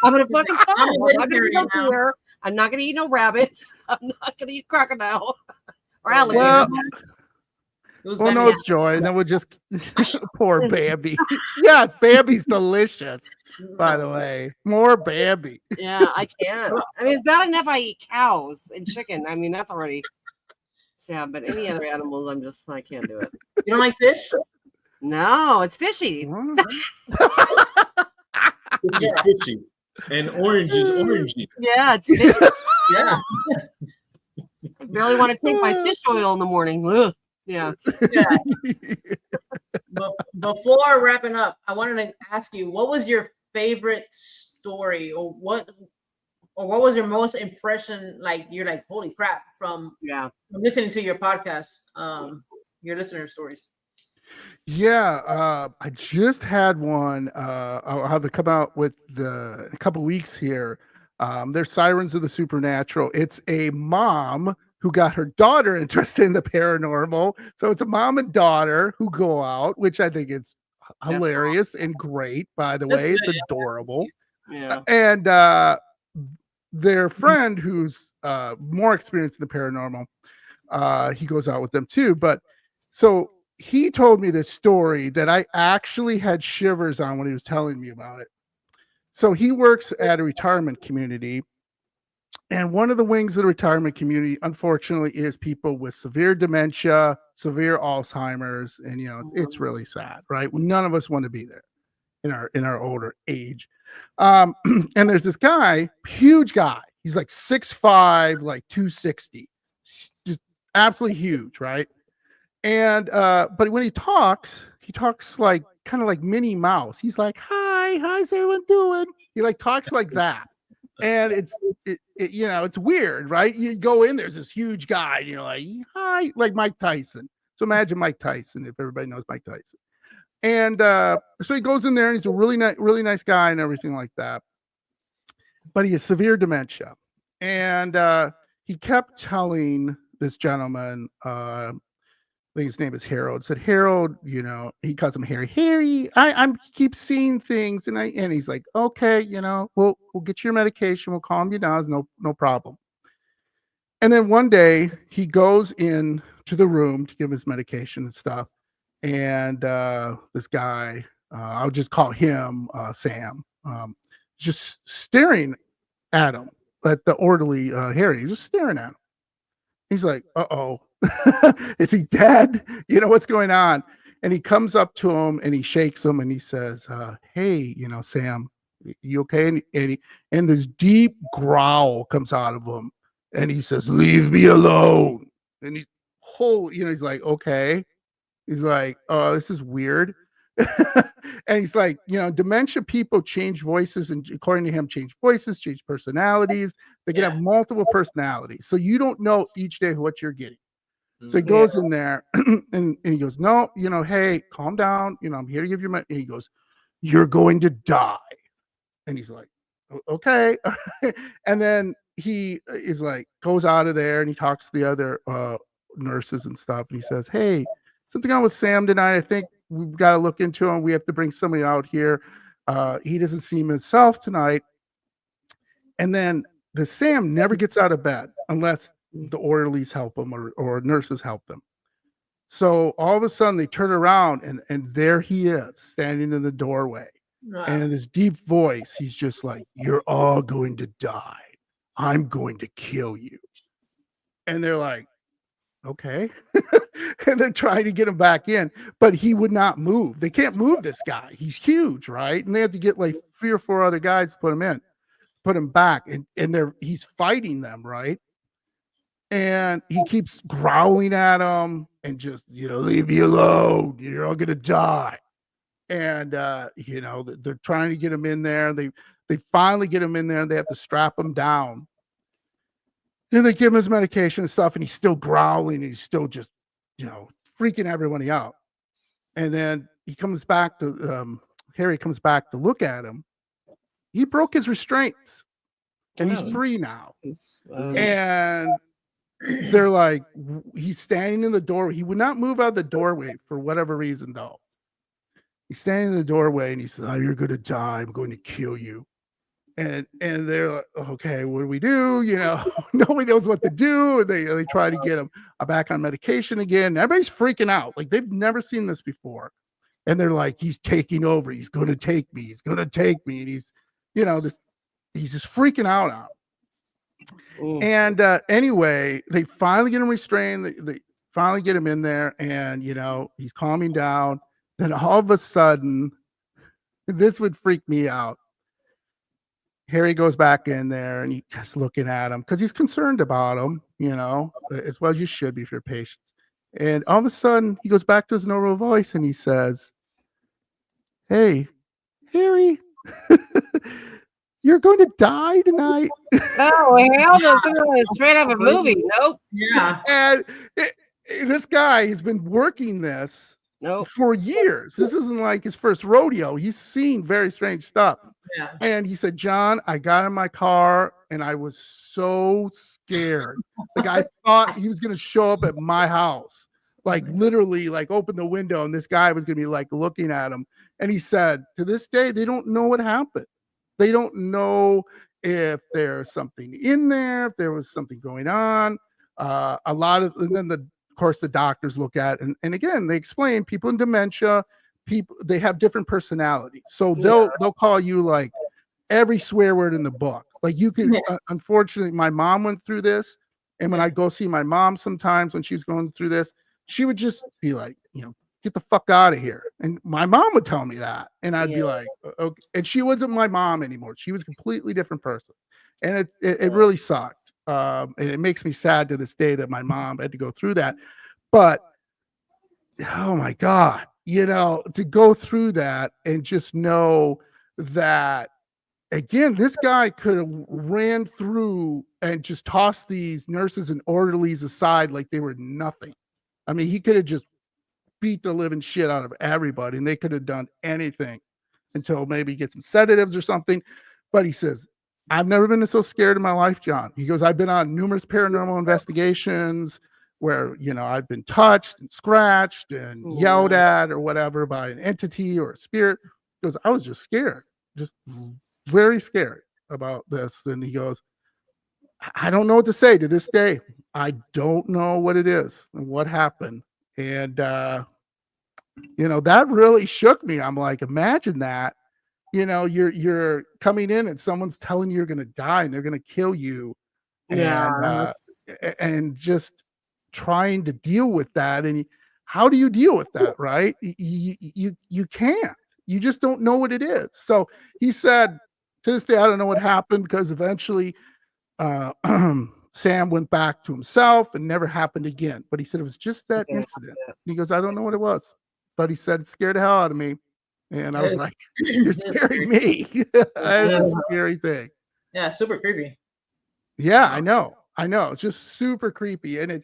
gonna fucking stop. I'm not gonna eat no deer. I'm not gonna eat no rabbits. I'm not gonna eat crocodile or alligator. Well, no, it's Joy. And then we'll just poor Bambi. Yes, Bambi's delicious. By the way, more Bambi. Yeah, I can't. I mean, it's bad enough I eat cows and chicken. I mean, that's already sad. But any other animals, I can't do it. You don't like fish? No, it's fishy. Fish is fishy, and orange is orangey. Yeah, it's fishy. Yeah. I barely want to take my fish oil in the morning. Ugh. Yeah. Before wrapping up, I wanted to ask you, what was your favorite story, or what was your most impression? Like you're like, holy crap, from listening to your podcast, your listener stories. Yeah, I just had one. I'll have it come out with a couple weeks here. They're Sirens of the Supernatural. It's a mom who got her daughter interested in the paranormal. So it's a mom and daughter who go out, which I think is hilarious and great, by the way. It's adorable. Yeah. And their friend who's more experienced in the paranormal, he goes out with them too. But so he told me this story that I actually had shivers on when he was telling me about it. So he works at a retirement community. And one of the wings of the retirement community, unfortunately, is people with severe dementia, severe Alzheimer's, and it's really sad, right? None of us want to be there in our older age. And there's this guy, huge guy. He's like 6'5", like 260, just absolutely huge, right? And but when he talks like kind of like Minnie Mouse. He's like, "Hi, how's everyone doing?" He like talks like that. And it's weird, right? You go in, there's this huge guy, and you're like, hi, like Mike Tyson. So imagine Mike Tyson, if everybody knows Mike Tyson. And so he goes in there, and he's a really nice guy and everything like that. But he has severe dementia. And he kept telling this gentleman, I think his name is Harold, said, Harold, he calls him Harry. Harry, I keep seeing things, and he's like, okay, we'll get your medication, we'll calm you down, no problem. And then one day he goes in to the room to give his medication and stuff, and this guy, I'll just call him Sam, just staring at him, at the orderly Harry, just staring at him. He's like, uh-oh. Is he dead? What's going on? And he comes up to him and he shakes him and he says, hey, Sam, you okay? And this deep growl comes out of him and he says, leave me alone. And he's like, okay. He's like, oh, this is weird. And he's like, dementia people change voices, and according to him, change voices, change personalities. They can have multiple personalities. So you don't know each day what you're getting. So he goes in there and he goes, no, hey, calm down. I'm here to give you and he goes, you're going to die. And he's like, okay. And then he is like, goes out of there and he talks to the other nurses and stuff. And he says, hey, something on with Sam tonight. I think we've got to look into him. We have to bring somebody out here. He doesn't seem himself tonight. And then the Sam never gets out of bed unless the orderlies help him or nurses help him. So all of a sudden they turn around and there he is standing in the doorway. And in this deep voice, he's just like, you're all going to die. I'm going to kill you. And they're like, okay. And they're trying to get him back in, but he would not move. They can't move this guy. He's huge, right? And they have to get like 3 or 4 other guys to put him back. And he's fighting them, right? And he keeps growling at them and just, leave me alone. You're all going to die. And, they're trying to get him in there. They finally get him in there and they have to strap him down. Then they give him his medication and stuff, and he's still growling. And he's still just, freaking everybody out. And then he comes back to, Harry comes back to look at him. He broke his restraints and he's free now. And they're like, he's standing in the doorway. He would not move out the doorway for whatever reason, though. He's standing in the doorway and he says, oh, you're going to die. I'm going to kill you. And they're like, okay, what do we do? Nobody knows what to do. And they try to get him back on medication again. Everybody's freaking out. Like they've never seen this before. And they're like, he's taking over. He's going to take me. He's going to take me. And he's, he's just freaking out on him. And anyway, they finally get him restrained. They finally get him in there and, he's calming down. Then all of a sudden, this would freak me out. Harry goes back in there and he's looking at him because he's concerned about him, as well as you should be for your patients. And all of a sudden, he goes back to his normal voice and he says, hey, Harry, you're going to die tonight. Oh, hell no. Someone straight out of a movie. Nope. Yeah. And this guy has been working this for years. This isn't like his first rodeo. He's seen very strange stuff. Yeah. And he said, John, I got in my car and I was so scared. Like I thought he was going to show up at my house, like literally like open the window and this guy was going to be like looking at him. And he said, to this day, they don't know what happened. They don't know if there's something in there, if there was something going on. And then of course, the doctors look at and again, they explain people in dementia, they have different personalities. So they'll call you like every swear word in the book. Like you can, unfortunately, my mom went through this. And when I go see my mom sometimes when she was going through this, she would just be like, get the fuck out of here. And my mom would tell me that. And I'd be like, okay. And she wasn't my mom anymore. She was a completely different person. And it really sucked. And it makes me sad to this day that my mom had to go through that. But, oh my God, to go through that and just know that, again, this guy could have ran through and just tossed these nurses and orderlies aside like they were nothing. I mean, he could have just beat the living shit out of everybody and they could have done anything until maybe get some sedatives or something. But he says, I've never been so scared in my life, John. He goes, I've been on numerous paranormal investigations where, I've been touched and scratched and yelled at or whatever by an entity or a spirit. He goes, I was just scared, just very scared about this. And he goes, I don't know what to say to this day. I don't know what it is and what happened. And, that really shook me. I'm like, imagine that, you're coming in and someone's telling you you're going to die and they're going to kill you. And just trying to deal with that. And how do you deal with that? Right. You can't, you just don't know what it is. So he said, to this day, I don't know what happened because eventually, Sam went back to himself and never happened again. But he said it was just that incident. And he goes, I don't know what it was. But he said it scared the hell out of me. And I was like, you're scaring me. That's a scary thing. Yeah, super creepy. Yeah, I know. It's just super creepy. And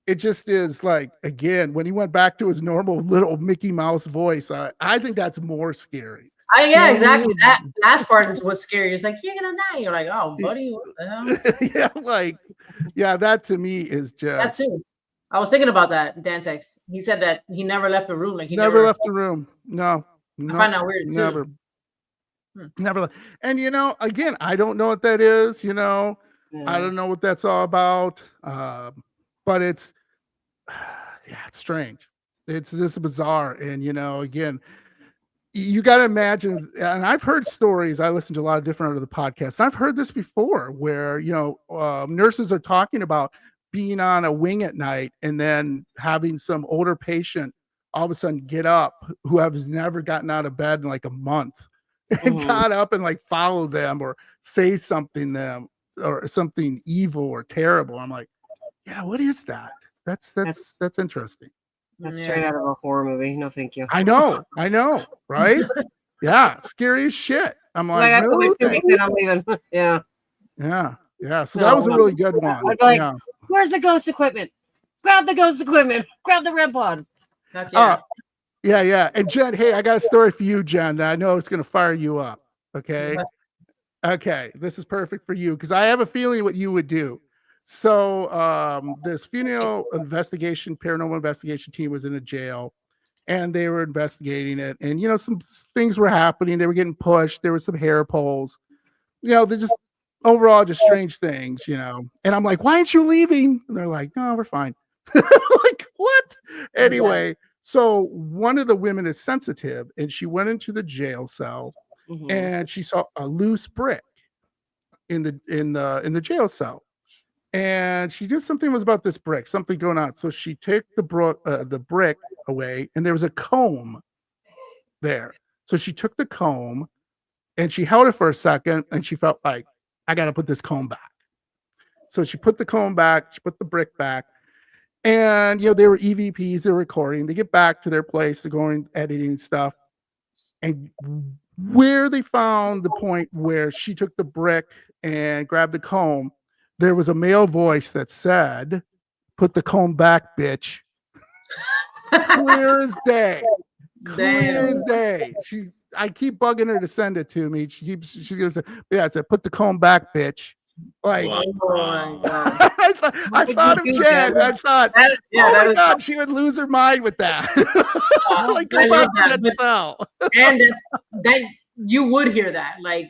it just is like, again, when he went back to his normal little Mickey Mouse voice, I think that's more scary. Yeah, exactly. That last part is what's scary. It's like, you're gonna die. You're like, oh, buddy, what the hell? That to me is That just too. I was thinking about that. Dantex. He said that he never left the room. Like he never left the room. No, I find that weird never. too. Never. And again, I don't know what that is. I don't know what that's all about. But it's it's strange. It's just bizarre. And again, you got to imagine. And I've heard stories. I listen to a lot of different other podcasts. And I've heard this before, where nurses are talking about being on a wing at night and then having some older patient all of a sudden get up who has never gotten out of bed in like a month. And got up and like follow them or say something to them or something evil or terrible. I'm like, yeah, what is that? That's interesting. That's straight out of a horror movie. No, thank you. I know, right? Yeah, scary as shit. I'm like, I put my 2 weeks in, I'm leaving. Yeah. So that was a really good one. I'd be like, where's the ghost equipment? Grab the ghost equipment. Grab the REM pod. Yeah. And Jen, hey, I got a story for you, Jen. I know it's going to fire you up. Okay. Okay. This is perfect for you because I have a feeling what you would do. So this female paranormal investigation team was in a jail and they were investigating it. And, some things were happening. They were getting pushed. There were some hair pulls. They're just overall just strange things, And I'm like, why aren't you leaving? And they're like, no, we're fine. Like, what? Anyway. So one of the women is sensitive, and she went into the jail cell, and she saw a loose brick in the jail cell, and she knew something was about this brick, something going on. So she took the brick away, and there was a comb there. So she took the comb, and she held it for a second, and she felt like, I got to put this comb back. So she put the comb back. She put the brick back. And, they were EVPs, they're recording. They get back to their place, they're going editing stuff. And where they found the point where she took the brick and grabbed the comb, there was a male voice that said, put the comb back, bitch. Clear as day. Clear as day. I keep bugging her to send it to me. She's going to say, I said, put the comb back, bitch. Like, I thought of Jen. I thought, my God, she would lose her mind with that. Like, I love that. And that you would hear that, like,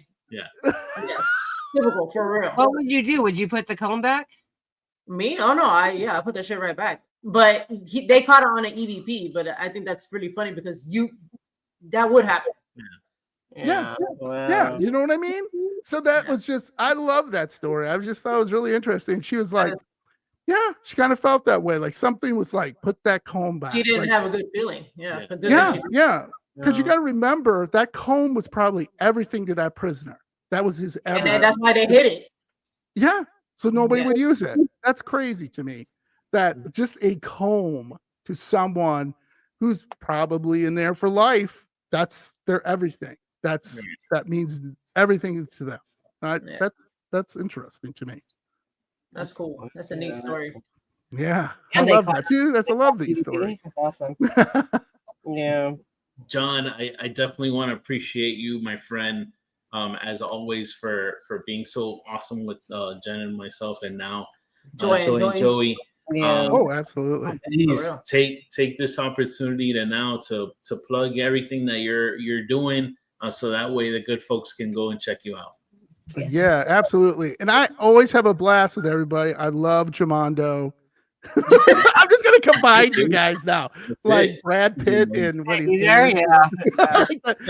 typical for real. What would you do? Would you put the comb back? Me? Oh no, I put that shit right back. But they caught it on an EVP. But I think that's really funny because that would happen. Yeah. You know what I mean? So that was just, I love that story. I just thought it was really interesting. She was like, she kind of felt that way. Like something was like, put that comb back. She didn't have a good feeling. Because you got to remember that comb was probably everything to that prisoner. That was his everything. And that's why they hid it. Yeah. So nobody would use it. That's crazy to me. That just a comb to someone who's probably in there for life. That's their everything. That means everything to them. That's interesting to me. That's cool. That's a neat story. Yeah, I love that too. I love these stories. That's awesome. Yeah, John, I definitely want to appreciate you, my friend, as always for being so awesome with Jen and myself, and now Joy and Joey. Yeah. Absolutely. Please take this opportunity to plug everything that you're doing, so that way the good folks can go and check you out. Yes. Yeah, absolutely. And I always have a blast with everybody. I love Jamondo. I'm just gonna combine you guys now, like Brad Pitt and what he's doing.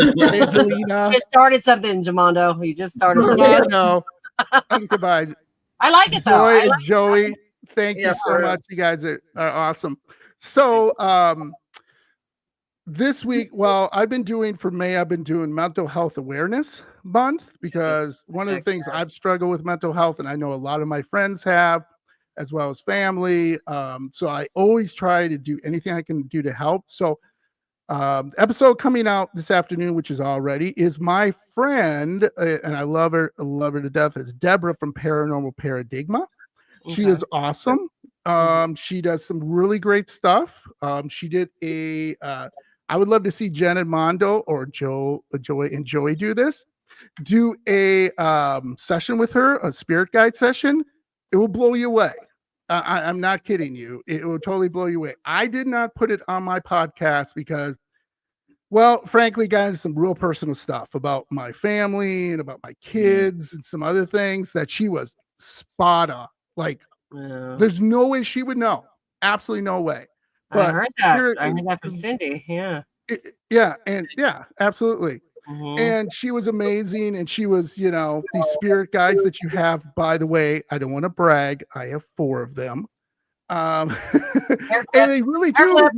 Angelina. You started something, Jamondo. You just started something. Jamondo. I like it though. Joy and Joey. Thank you so much. You guys are awesome. So this week, I've been doing Mental Health Awareness Month, because one of the things I've struggled with mental health, and I know a lot of my friends have, as well as family. So I always try to do anything I can do to help. So the episode coming out this afternoon, which is already, is my friend, and I love her to death, is Deborah from Paranormal Paradigma. She is awesome. She does some really great stuff. She did a I would love to see Jen and Mondo or Joy and Joey do this. Do a session with her, a spirit guide session. It will blow you away. I'm not kidding you. It will totally blow you away. I did not put it on my podcast because, well, frankly, got into some real personal stuff about my family and about my kids and some other things that she was spot on. Like, there's no way she would know. Absolutely no way. But I heard that. I heard that from Cindy. Yeah. Absolutely. And she was amazing. And she was, you know, these spirit guides that you have, by the way, I don't want to brag. I have 4 of them. And they really do.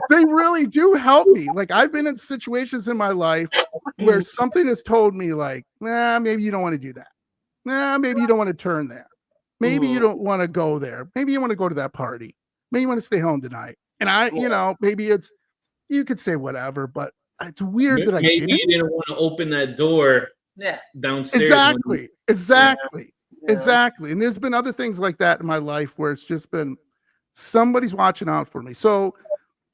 They really do help me. Like, I've been in situations in my life where something has told me, like, nah, maybe you don't want to do that. Nah, maybe you don't want to turn there. Maybe you don't want to go there. Maybe you want to go to that party. Maybe you want to stay home tonight. And I, you know, maybe it's, you could say whatever, but it's weird that maybe you didn't want to open that door downstairs. Exactly. And there's been other things like that in my life where it's just been somebody's watching out for me. So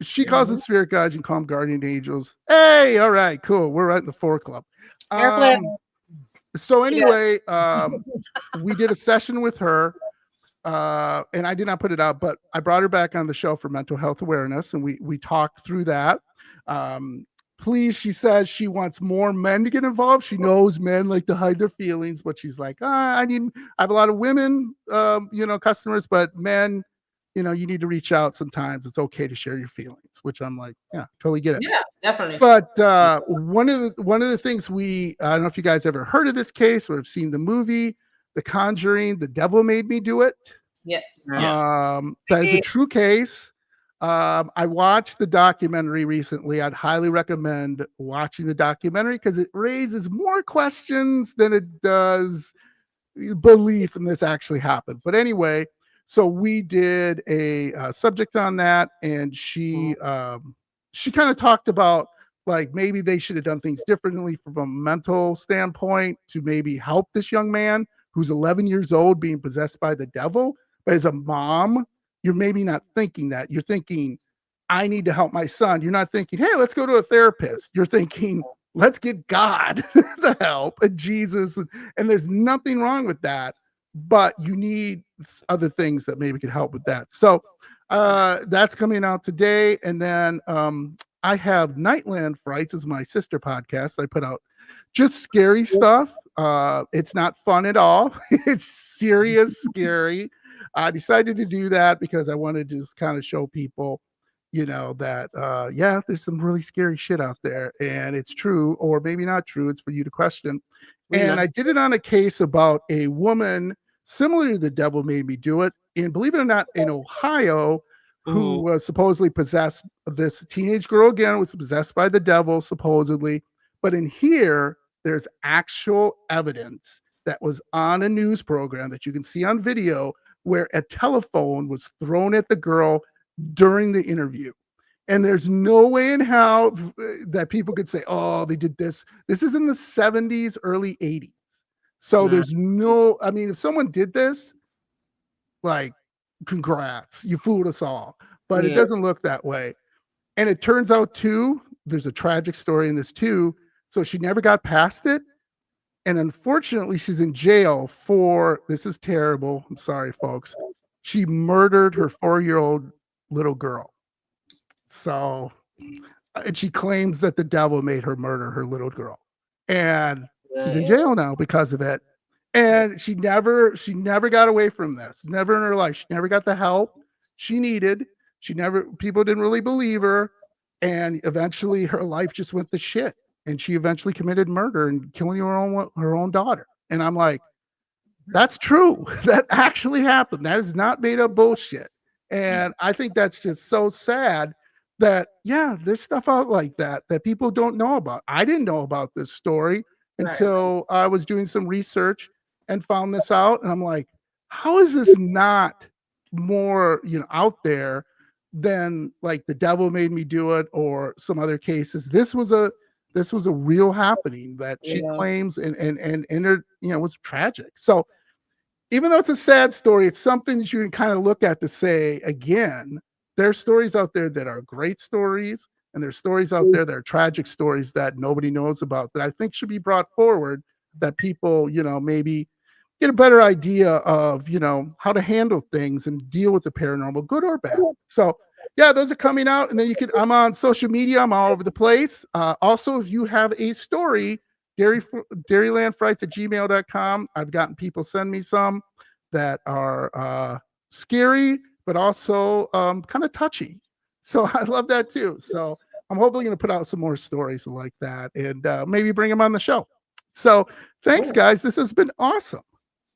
she calls them spirit guides and call them guardian angels. Hey, all right, cool. We're right in the 4 club. So anyway, we did a session with her, and I did not put it out, but I brought her back on the show for mental health awareness, and we talked through that. Please, she says she wants more men to get involved. She knows men like to hide their feelings, but she's like, I have a lot of women, customers, but men, you need to reach out sometimes. It's okay to share your feelings, which I'm like, yeah, totally get it. Yeah, definitely. But one of the things I don't know if you guys ever heard of this case or have seen the movie, The Conjuring, The Devil Made Me Do It. Yes. That is a true case. I watched the documentary recently. I'd highly recommend watching the documentary because it raises more questions than it does belief in this actually happened. But anyway, so we did a subject on that, and she kind of talked about like maybe they should have done things differently from a mental standpoint to maybe help this young man who's 11 years old being possessed by the devil. But as a mom, you're maybe not thinking that. You're thinking, I need to help my son. You're not thinking, hey, let's go to a therapist. You're thinking, let's get God to help and Jesus. And there's nothing wrong with that, but you need other things that maybe could help with that. So that's coming out today. And then I have Dairyland Frights is my sister podcast. I put out just scary stuff. It's not fun at all. It's serious, scary. I decided to do that because I wanted to just kind of show people, that, there's some really scary shit out there, and it's true, or maybe not true. It's for you to question. And I did it on a case about a woman similar to The Devil Made Me Do It, and believe it or not, in Ohio, who was supposedly possessed. This teenage girl, again, was possessed by the devil, supposedly. But in here, there's actual evidence that was on a news program that you can see on video where a telephone was thrown at the girl during the interview. And there's no way in hell that people could say, oh, they did this. This is in the 70s, early 80s. So there's if someone did this, like, congrats, you fooled us all. But it doesn't look that way. And it turns out, too, there's a tragic story in this, too. So she never got past it. And unfortunately, she's in jail for, this is terrible. I'm sorry, folks. She murdered her 4-year-old little girl. So, and she claims that the devil made her murder her little girl. And she's in jail now because of it. And she never got away from this. Never in her life. She never got the help she needed. People didn't really believe her. And eventually her life just went to shit. And she eventually committed murder and killing her own daughter. And I'm like, that's true. That actually happened. That is not made up bullshit. And I think that's just so sad that, there's stuff out like that people don't know about. I didn't know about this story until I was doing some research and found this out. And I'm like, how is this not more, out there than like The Devil Made Me Do It or some other cases? This was a real happening that she claims and it was tragic. So even though it's a sad story, it's something that you can kind of look at to say, again, there's stories out there that are great stories, and there's stories out there that are tragic stories that nobody knows about that I think should be brought forward, that people, maybe get a better idea of, how to handle things and deal with the paranormal, good or bad. So yeah, those are coming out. And then I'm on social media. I'm all over the place. Also, if you have a story, dairylandfrights@gmail.com. I've gotten people send me some that are scary, but also kind of touchy. So I love that too. So I'm hopefully going to put out some more stories like that and maybe bring them on the show. So thanks, guys. This has been awesome.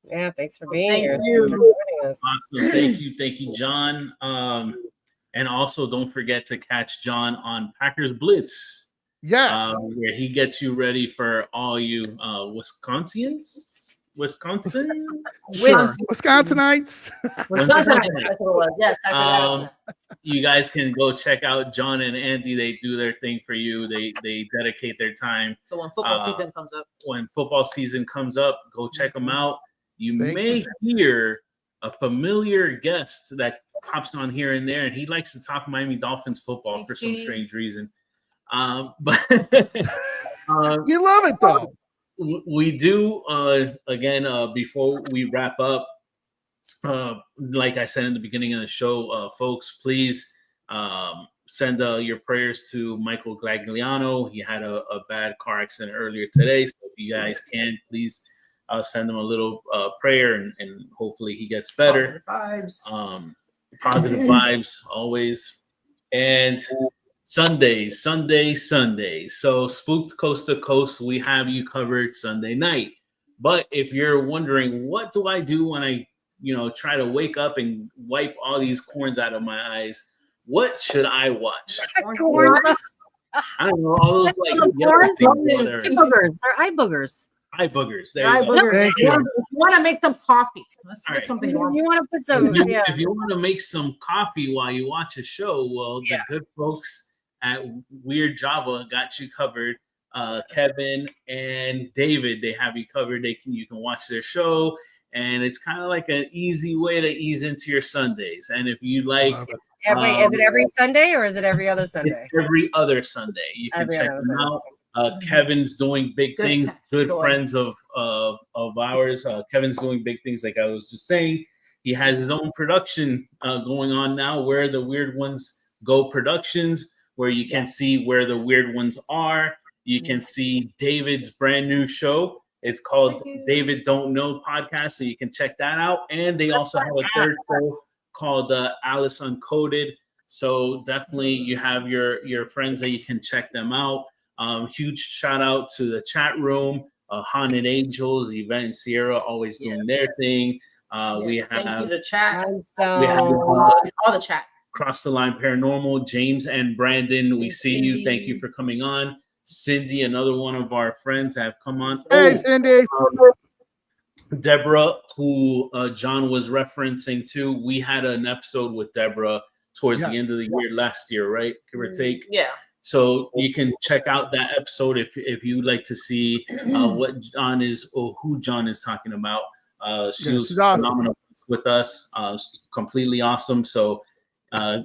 Yeah, thanks for being Thank here. you. Thanks for joining us. Awesome. Thank you, John. And also don't forget to catch John on Packers Blitz. Yes. Where he gets you ready for all you Wisconsinites. Wisconsinites. That's what it was. Yes, I forgot. You guys can go check out John and Andy. They do their thing for you. They dedicate their time. So when football season comes up. When football season comes up, go check them out. You may hear a familiar guest that pops on here and there, and he likes to talk Miami Dolphins football for some strange reason. But you love it though. We do again before we wrap up. Like I said in the beginning of the show, folks, please send your prayers to Michael Gagliano. He had a bad car accident earlier today, so if you guys can, please send him a little prayer, and hopefully he gets better. Positive vibes always. And Sunday. So Spooked Coast to Coast, we have you covered Sunday night. But if you're wondering, what do I do when I try to wake up and wipe all these corns out of my eyes? What should I watch? I don't know, all those boogers. They're eye boogers. Eye boogers. There Eye you go. boogers. You want to make some coffee. Let's make something normal. You want to put some. If you want to make some coffee while you watch a show, well, the good folks at Weird Java got you covered. Kevin and David, they have you covered. You can watch their show, and it's kind of like an easy way to ease into your Sundays. And if you like, is it every Sunday or is it every other Sunday? Every other Sunday. You can check them out. Kevin's doing big things. Good friends of ours. Kevin's doing big things, like I was just saying. He has his own production going on now, Where the Weird Ones Go Productions, where you can see where the weird ones are. You can see David's brand new show. It's called David Don't Know Podcast, so you can check that out. And they also have a third show called Alice Uncoded. So definitely you have your friends that you can check them out. Huge shout out to the chat room, Haunted Angels, Yvette and Sierra always doing their thing. We have the chat. We have all the chat. Cross the Line Paranormal, James and Brandon. We see you. Thank you for coming on. Cindy, another one of our friends, have come on. Hey, Cindy. Deborah, who John was referencing to. We had an episode with Deborah towards the end of the year last year, right? Give or take. Yeah. So you can check out that episode if you'd like to see what John is or who John is talking about. She was phenomenal with us. Completely awesome. So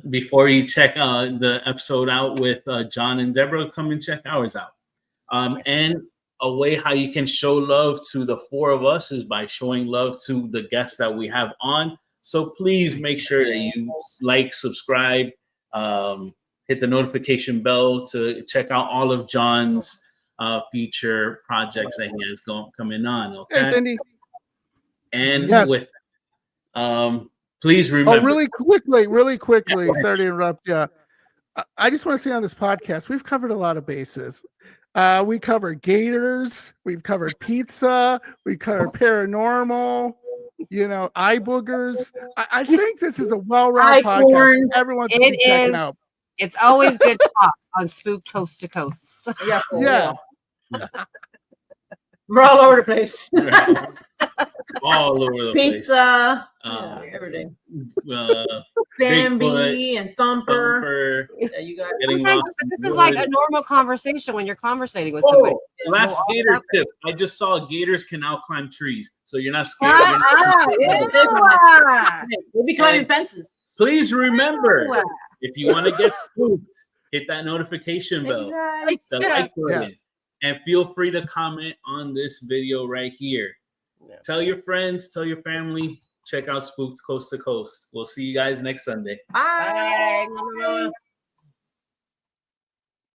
before you check the episode out with John and Deborah, come and check ours out. And a way how you can show love to the four of us is by showing love to the guests that we have on. So please make sure that you like, subscribe, hit the notification bell to check out all of John's future projects that he has coming on. Okay, hey, Cindy. And with please remember. Oh, really quickly. Sorry to interrupt you. I just want to say on this podcast, we've covered a lot of bases. We covered gators, we've covered pizza, we covered paranormal, eye boogers. I think this is a well-rounded podcast. Everyone should be checking out. It's always good talk on Spook Coast to Coast. Yeah. We're all over the place. All over the Pizza, everything. Bambi and Thumper. Yeah, you got getting lost. But this is like a normal conversation when you're conversating with somebody. Last gator tip. I just saw gators can now climb trees, so you're not scared. We'll be climbing fences. Please remember, if you want to get spooked, hit that notification bell, the like button, and feel free to comment on this video right here. Tell your friends, tell your family, check out Spooked Coast to Coast. We'll see you guys next Sunday. Bye.